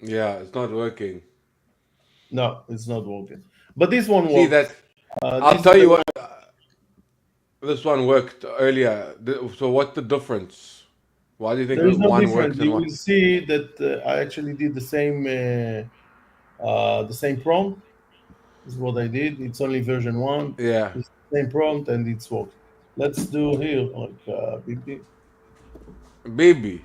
Yeah, it's not working. No, it's not working. But this one works. See that? I'll tell you what. This one worked earlier. So what's the difference? Why do you think There is no one difference. works and You one? will see that I actually did the same prompt. This is what I did. It's only version 1. Yeah. It's the same prompt and it's worked. Let's do here like BP. Baby.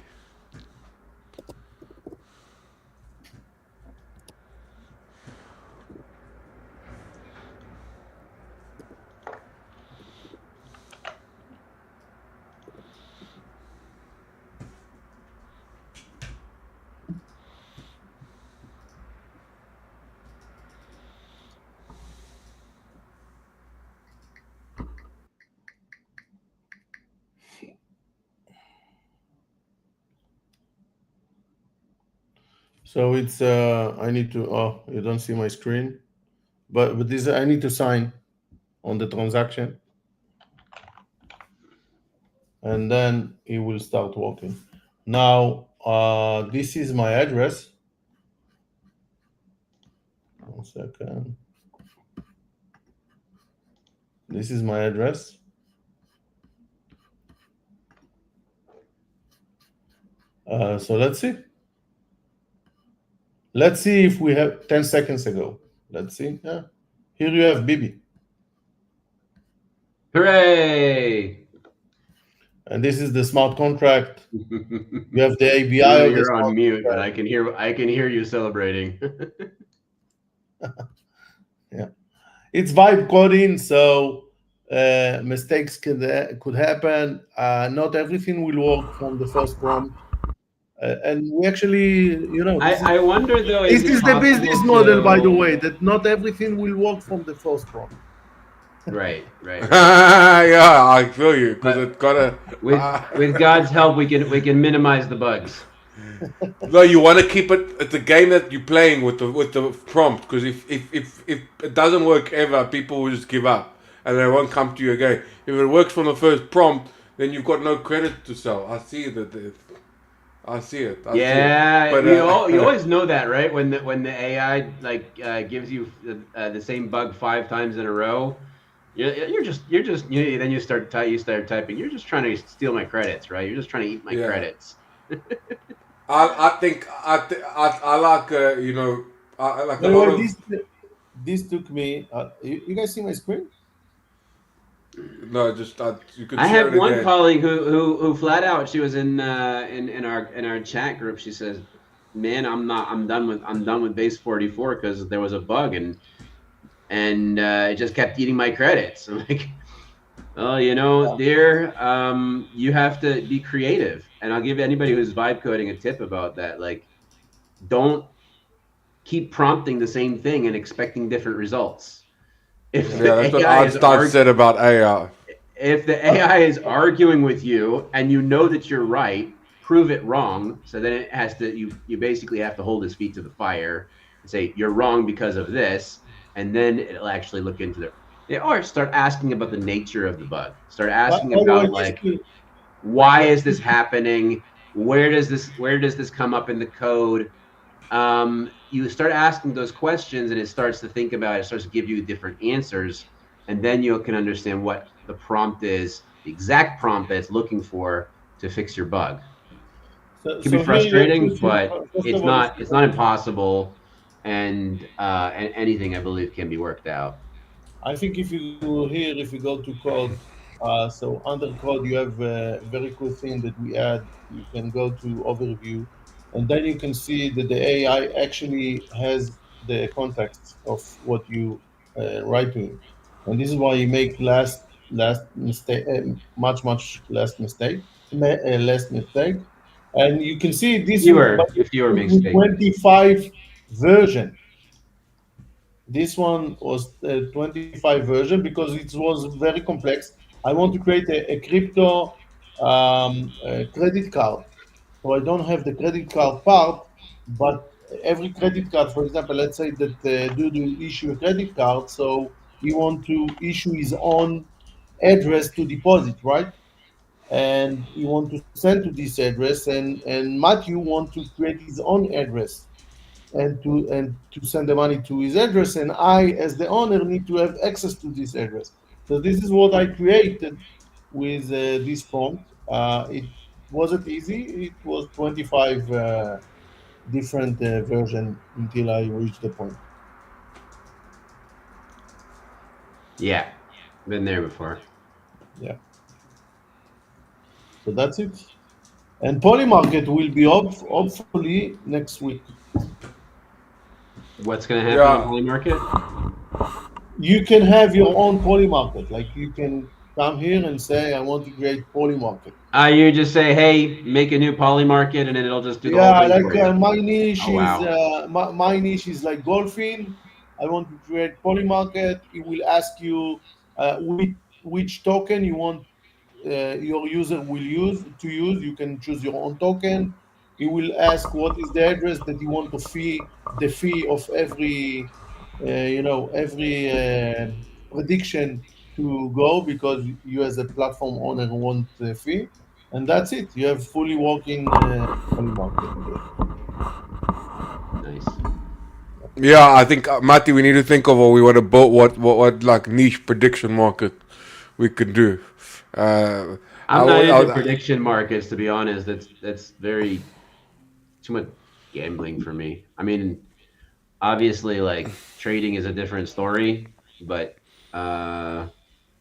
So it's I need to you don't see my screen, but this I need to sign on the transaction, and then it will start working. Now this is my address. 1 second. This is my address. So let's see. Let's see if we have 10 seconds ago. Let's see. Yeah. Here you have Bibi. Hooray! And this is the smart contract. You have the ABI. You're on mute, but I can hear you celebrating. Yeah. It's vibe coding, so mistakes could happen. Not everything will work from the first prompt. And we actually, I wonder though. This is the business model, by the way, that not everything will work from the first prompt. Right. Yeah, I feel you because it's gotta. With God's help, we can minimize the bugs. No, you want to keep it. It's a game that you're playing with the prompt because if it doesn't work ever, people will just give up and they won't come to you again. If it works from the first prompt, then you've got no credit to sell. I see that. I see it. But you always know that, right? When the AI gives you the same bug 5 times in a row, then you start typing. You're just trying to steal my credits, right? You're just trying to eat my credits. I think I like I like a lot of. This took me. You guys see my screen? No, just you could. I have one colleague who flat out, she was in our chat group. She says, "Man, I'm done with base 44 because there was a bug and it just kept eating my credits." I'm like, "Oh, dear, you have to be creative." And I'll give anybody who's vibe coding a tip about that. Like, don't keep prompting the same thing and expecting different results. That's what Einstein said about AI. If the AI is arguing with you and you know that you're right, prove it wrong. So then it has to. You basically have to hold his feet to the fire and say you're wrong because of this, and then it'll actually look into it. Or start asking about the nature of the bug. Start asking about why is this happening? Where does this come up in the code? You start asking those questions and it starts to think about it, starts to give you different answers, and then you can understand what the prompt is, the exact prompt that it's looking for to fix your bug. It can be frustrating, but it's not impossible, and anything I believe can be worked out. I think if you go to code, so under code you have a very cool thing that we add. You can go to overview, and then you can see that the AI actually has the context of what you write to him. And this is why you make last less mistake, much less mistake, and you can see this with but Fewer with mistakes. 25 version. This one was 25 version because it was very complex. I want to create a crypto credit card, so I don't have the credit card part, but every credit card, for example, let's say that Dudu issue a credit card, so he want to issue his own address to deposit, right? And he want to send to this address, and Matthew want to create his own address and to send the money to his address, and I, as the owner, need to have access to this address. So this is what I created with this prompt. It wasn't easy. It was 25 different version until I reached the point. Yeah, been there before. Yeah. So that's it. And Polymarket will be hopefully next week. What's gonna happen Yeah. on Poly Market? You can have your own Polymarket. Like you can come here and say, I want to create Polymarket. You just say, hey, make a new Poly Market, and then it'll just do the Yeah, whole thing like for you. my niche Oh, wow. is my niche is like golfing. I want to create Polymarket. It will ask you which token you want your user will use to use. You can choose your own token. It will ask what is the address that you want to fee the fee of every every prediction to go, because you as a platform owner want the fee, and that's it. You have fully working Polymarket. Nice. Yeah, I think Mati, we need to think of what we want to build. What like niche prediction market we could do. I'm not into I- prediction markets, to be honest. That's very too much gambling for me. I mean, obviously, like trading is a different story, but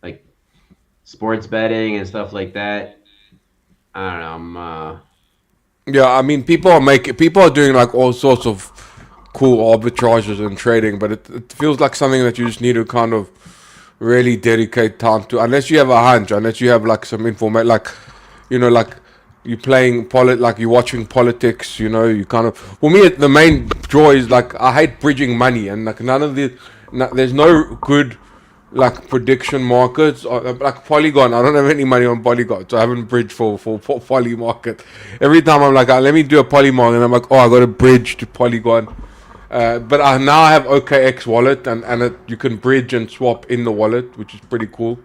like sports betting and stuff like that, I don't know. Yeah, I mean, people are doing like all sorts of cool arbitrages and trading, but it feels like something that you just need to kind of really dedicate time to, unless you have a hunch, unless you have like some information, like like you playing like you're watching politics. You kind of, for me, the main joy is like I hate bridging money, and like there's no good like prediction markets or like Polygon. I don't have any money on Polygon, so I haven't bridged for Poly market. Every time I'm like, let me do a Poly market, and I'm like, oh, I got to bridge to Polygon. But I now have OKX wallet, and you can bridge and swap in the wallet, which is pretty cool.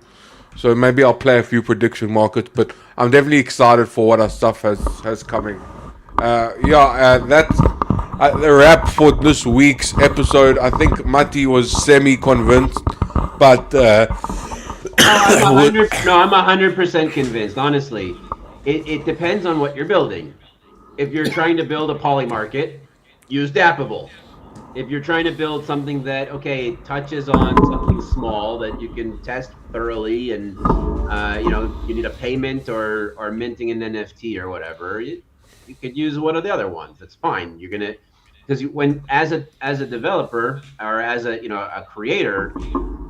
So maybe I'll play a few prediction markets, but I'm definitely excited for what our stuff has coming. That's the wrap for this week's episode. I think Mati was semi-convinced, but I'm 100% convinced. Honestly, it depends on what you're building. If you're trying to build a Poly Market, use Dappable. If you're trying to build something that touches on something small that you can test thoroughly, and you need a payment or minting an NFT or whatever, you could use one of the other ones. That's fine. You're gonna, because when as a developer or as a creator,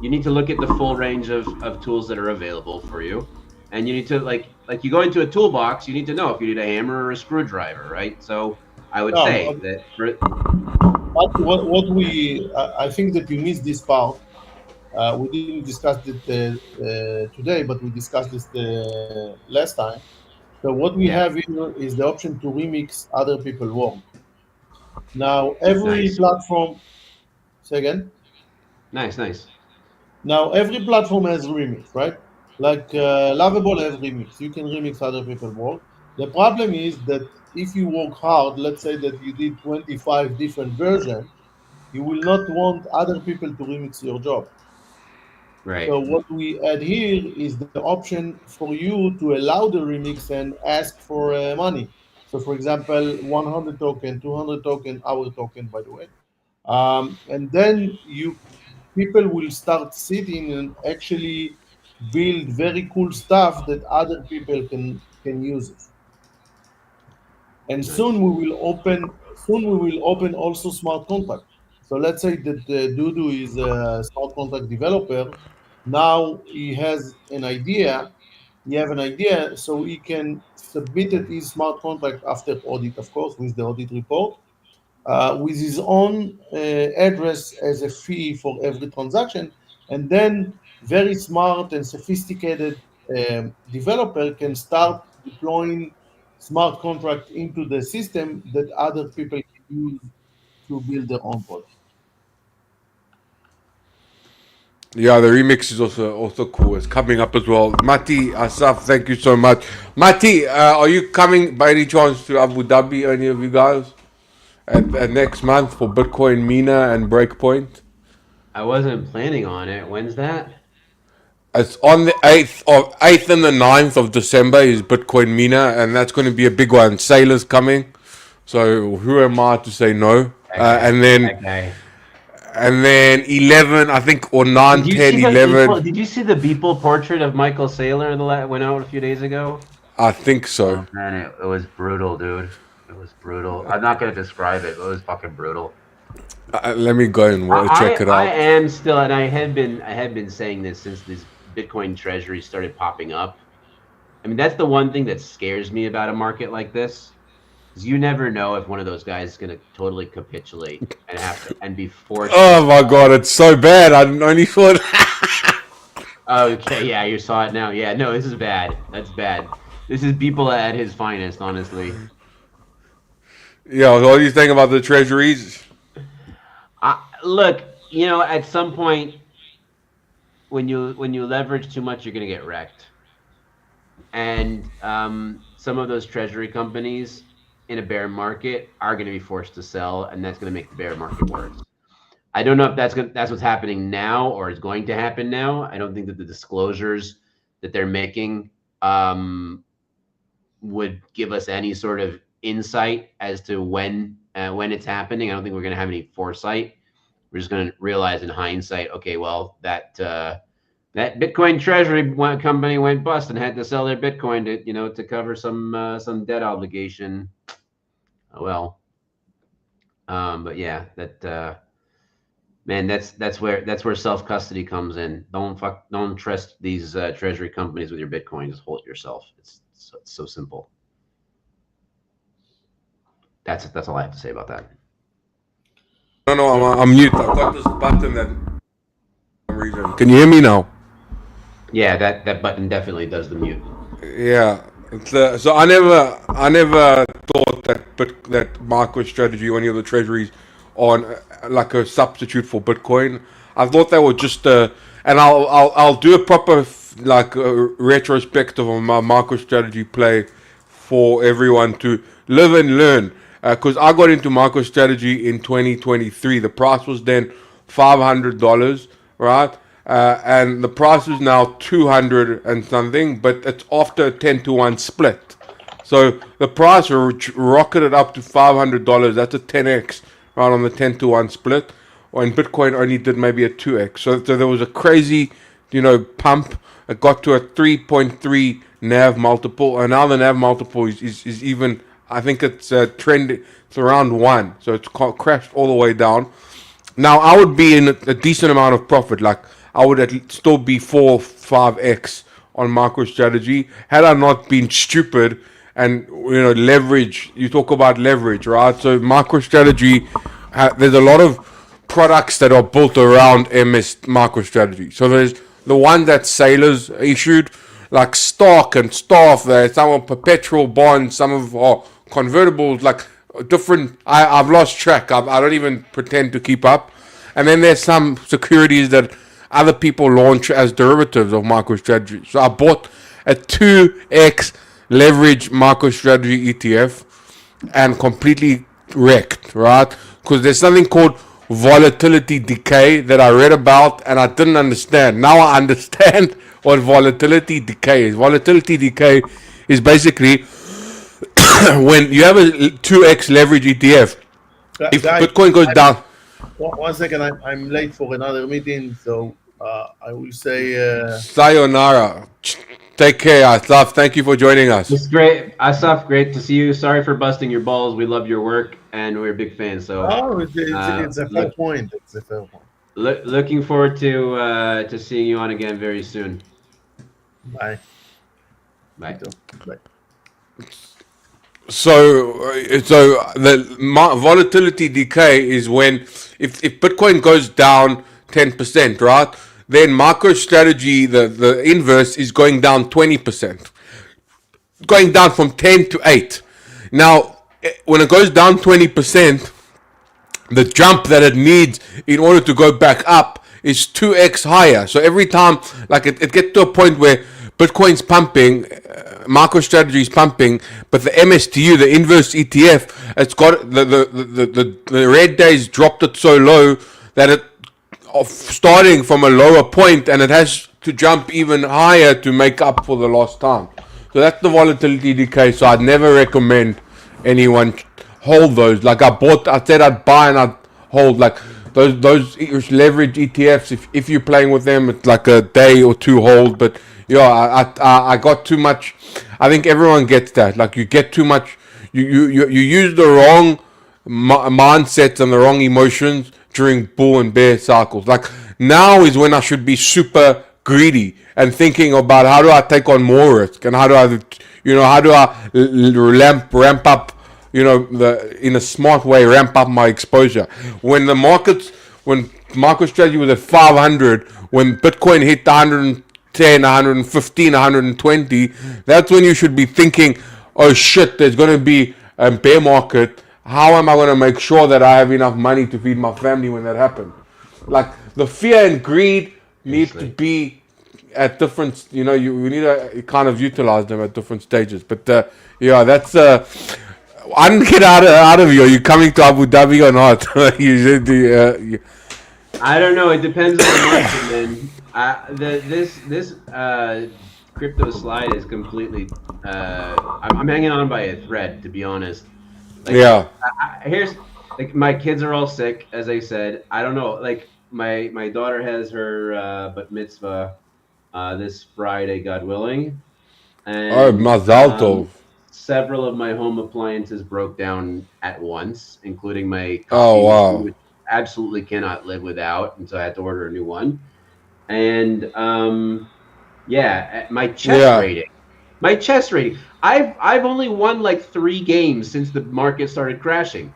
you need to look at the full range of tools that are available for you, and you need to like you go into a toolbox, you need to know if you need a hammer or a screwdriver, right? So I would No, say that for what we I think that you missed this part. We didn't discuss it today, but we discussed this last time. So what we Yeah. have here is the option to remix other people's work. Now every Nice. platform, say again. Nice. Now every platform has remix, right? Like Lovable has remix. You can remix other people's work. The problem is that if you work hard, let's say that you did 25 different versions, you will not want other people to remix your job. Right. So what we add here is the option for you to allow the remix and ask for money. So for example, 100 token, 200 token, our token, by the way. And then people will start sitting and actually build very cool stuff that other people can use it. And Nice. soon we will open also smart contract. So let's say that Dudu is a smart contract developer. Now he has an idea. He have an idea, so he can submit it his smart contract after audit, of course, with the audit report, with his own address as a fee for every transaction, and then very smart and sophisticated developer can start deploying smart contract into the system that other people can use to build their own product. Yeah, the remix is also cool. It's coming up as well. Mati, Asaf, thank you so much. Mati, are you coming by any chance to Abu Dhabi? Any of you guys at next month for Bitcoin Mina and Breakpoint? I wasn't planning on it. When's that? It's on the 8th and the 9th of December is Bitcoin Mina, and that's going to be a big one. Sailor's coming, so who am I to say no? And then Okay. 11, I think, or 9, 10, 11. Did you see the Beeple portrait of Michael Saylor that went out a few days ago? I think so. Oh, man, it was brutal, dude. It was brutal. I'm not gonna describe it. It was fucking brutal. Let me go and check it I out. am still, and I had been saying this since these Bitcoin treasuries started popping up. I mean, that's the one thing that scares me about a market like this. Is you never know if one of those guys is gonna totally capitulate and have to and be forced. Oh my god, it's so bad. I only thought. Okay, yeah, you saw it now. Yeah, no, this is bad. That's bad. This is people at his finest, honestly. Yeah, what do you think about the treasuries? Look, at some point, when you leverage too much, you're gonna get wrecked. And some of those treasury companies in a bear market are going to be forced to sell, and that's going to make the bear market worse. I don't know if that's what's happening now or is going to happen now. I don't think that the disclosures that they're making would give us any sort of insight as to when it's happening. I don't think we're going to have any foresight. We're just going to realize in hindsight, okay, well, that Bitcoin treasury company went bust and had to sell their Bitcoin to cover some debt obligation. Oh, well, but yeah, man, that's where self custody comes in. Don't trust these treasury companies with your Bitcoin. Just hold it yourself. It's so simple. That's all I have to say about that. No, I'm mute. I've got this button that. For some reason. Can you hear me now? Yeah, that button definitely does the mute. Yeah. So I never thought that MicroStrategy or any of the treasuries on like a substitute for Bitcoin. I thought they were just and I'll do a proper retrospective of my MicroStrategy play for everyone to live and learn. Because I got into MicroStrategy in 2023. The price was then $500, right? And the price is now 200 and something, but it's after a 10-to-1 split. So the price rocketed up to $500. That's a 10x, right, on the 10-to-1 split. When Bitcoin only did maybe a 2x. So there was a crazy, pump. It got to a 3.3 NAV multiple, and now the NAV multiple is even. I think it's trending. It's around 1, so it's crashed all the way down. Now I would be in a decent amount of profit. Like I would still be 4-5x on MicroStrategy had I not been stupid and leverage. You talk about leverage, right? So MicroStrategy, there's a lot of products that are built around MicroStrategy. So there's the one that Sailors issued, like stock and stuff. Some are perpetual bonds, some of are convertibles, like different. I've lost track. I don't even pretend to keep up. And then there's some securities that other people launch as derivatives of MicroStrategy. So I bought a 2x leverage MicroStrategy ETF and completely wrecked, right? Because there's something called volatility decay that I read about and I didn't understand. Now I understand what volatility decay is. Volatility decay is basically when you have a 2x leverage ETF, if Guys, Bitcoin goes down. 1 second, I'm late for another meeting, so I will say Sayonara. Take care, Asaf. Thank you for joining us. It's great, Asaf. Great to see you. Sorry for busting your balls. We love your work and we're big fans. So it's a fair point. It's a fair point. Looking forward to seeing you on again very soon. Bye. Bye. Bye. So the volatility decay is when if Bitcoin goes down 10%, right? Then MicroStrategy, the inverse, is going down 20%, going down from 10 to 8. Now, when it goes down 20%, the jump that it needs in order to go back up is 2x higher. So every time, like it gets to a point where Bitcoin's pumping, MicroStrategy is pumping, but the MSTU, the inverse ETF, it's got the red days dropped it so low that it starting from a lower point, and it has to jump even higher to make up for the lost time. So that's the volatility decay. So I'd never recommend anyone hold those. Like I said I'd buy and I'd hold. Like those leverage ETFs. If you're playing with them, it's like a day or two hold. But yeah, I got too much. I think everyone gets that. Like you get too much. You use the wrong mindsets and the wrong emotions during bull and bear cycles. Like now is when I should be super greedy and thinking about how do I take on more risk and how do I ramp up, in a smart way, ramp up my exposure. When MicroStrategy was at 500, when Bitcoin hit 110, 115, 120, that's when you should be thinking, oh shit, there's going to be a bear market. How am I going to make sure that I have enough money to feed my family when that happens? Like the fear and greed need to be at different, we need to kind of utilize them at different stages. But that's I didn't get out of you. Are you coming to Abu Dhabi or not? I don't know. It depends on the market, man. This crypto slide is completely. I'm hanging on by a thread, to be honest. Like, yeah. Here's like my kids are all sick, as I said. I don't know. Like my daughter has her bat mitzvah this Friday, God willing. And, Mazal tov. Several of my home appliances broke down at once, including my coffee wow. which I absolutely cannot live without, and so I had to order a new one. And my chess rating. My chess rating. I've only won like 3 games since the market started crashing.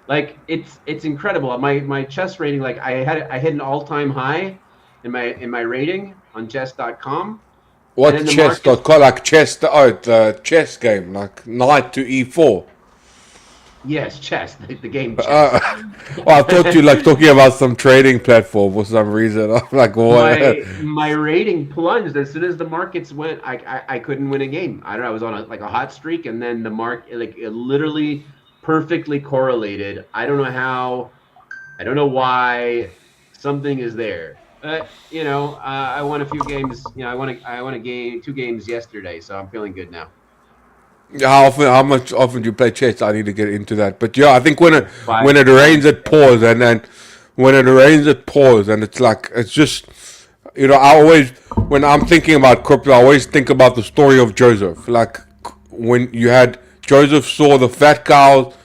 Like it's incredible. My chess rating, like I hit an all-time high in my rating on chess.com. What chess.com? Like chess, the chess game, like knight to e4. Yes, chess, the game chess. I thought you like talking about some trading platform for some reason. I'm like, what? My rating plunged as soon as the markets went. I couldn't win a game. I don't know. I was on a hot streak, and then the market, like, it literally perfectly correlated. I don't know how. I don't know why. Something is there. I won a few games. I won a game, 2 games yesterday, so I'm feeling good now. How much often do you play chess? I need to get into that. But yeah, I think when it rains, it pours, and then when it rains, it pours, and it's just, I always, when I'm thinking about crypto, I always think about the story of Joseph. Like when you had Joseph saw the fat cows,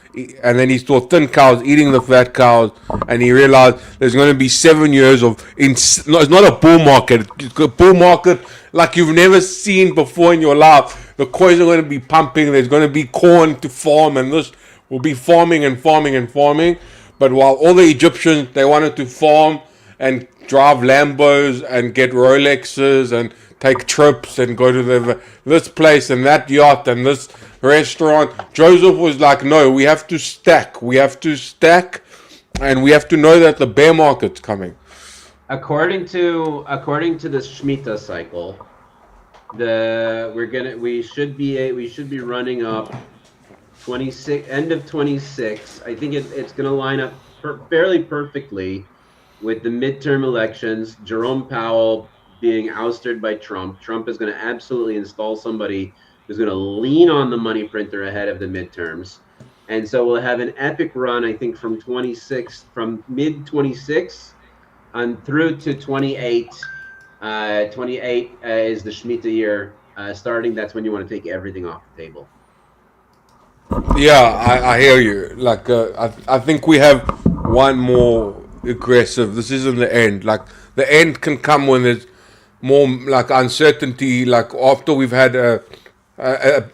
and then he saw thin cows eating the fat cows, and he realized there's going to be 7 years of it's not a bull market. It's a bull market like you've never seen before in your life. The coins are going to be pumping. There's going to be corn to farm, and this will be farming and farming and farming. But while all the Egyptians, they wanted to farm and drive Lambos and get Rolexes and take trips and go to this place and that yacht and this restaurant, Joseph was like, no, we have to stack. We have to stack, and we have to know that the bear market's coming. According to the Shemitah cycle, we should be running up 26 end of 26. I think it's going to line up fairly perfectly with the midterm elections. Jerome Powell being ousted by Trump. Trump is going to absolutely install somebody who's going to lean on the money printer ahead of the midterms. And so we'll have an epic run, I think, from mid 26 and through to 28. 28 is the Shemitah year starting. That's when you want to take everything off the table. Yeah, I hear you. Like, I think we have one more aggressive. This isn't the end. Like the end can come when there's more like uncertainty. Like after we've had a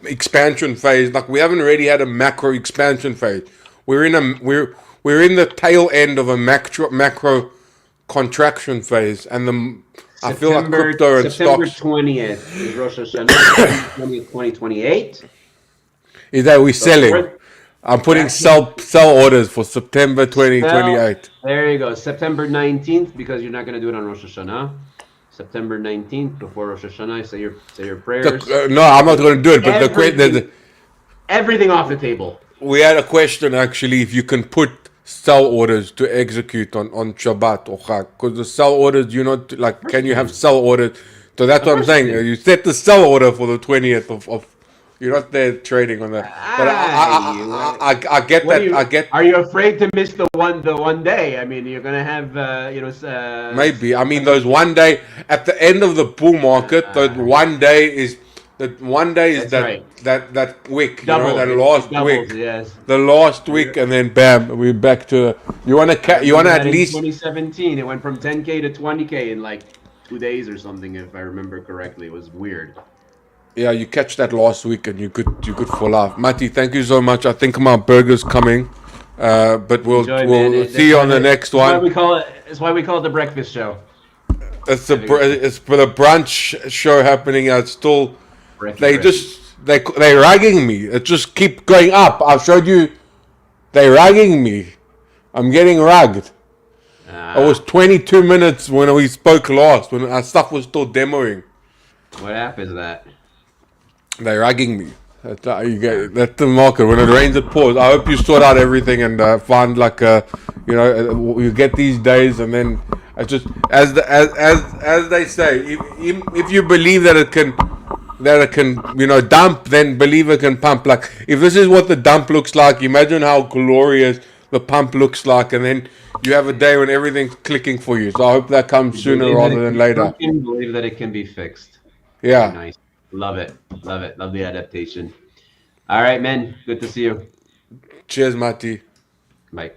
expansion phase. Like we haven't really had a macro expansion phase. We're in the tail end of a macro contraction phase, and I feel like crypto and September stocks. 20th is Rosh Hashanah, 2028. Is that we're selling? we're- I'm putting sell orders for September 2028. There you go. September 19th, because you're not going to do it on Rosh Hashanah. September 19th, before Rosh Hashanah, say your prayers. No, I'm not going to do it. But Everything off the table. we had a question actually if you can put sell orders to execute on Shabbat or Chag, because the sell orders, you know, like can you have sell orders? So that's what I'm saying. You set the sell order for the 20th of you're not there trading on that. But I get that. Are you afraid to miss the one day? I mean, you're gonna have Maybe. I mean, those one day at the end of the bull market, that one day is That's right. that week, double, you know, that last doubles, week, yes. the last week, and then bam, we're back to. You want at least 2017. It went from 10K to 20K in like 2 days or something, if I remember correctly. It was weird. yeah, you catch that last week, and you could fall off. Matti, thank you so much. I think my burger's coming, but we'll see you on the next one. It's why we call it the breakfast show. It's for the brunch show happening. It's still. They're ragging me. It just keep going up. I showed you. They're ragging me. I'm getting ragged. It was 22 minutes when we spoke last, when our stuff was still demoing. What app is that? They're ragging me. That's the market. When it rains, it pours. I hope you sort out everything and find like you get these days, and then it's just as they say. If you believe that it can dump, then believe it can pump. Like if this is what the dump looks like, imagine how glorious the pump looks like, and then you have a day when everything's clicking for you. So I hope that comes sooner rather than later. Believe that it can be fixed. Yeah. Nice. Love it. Love the adaptation. All right, man. Good to see you. Cheers, Matti. Bye.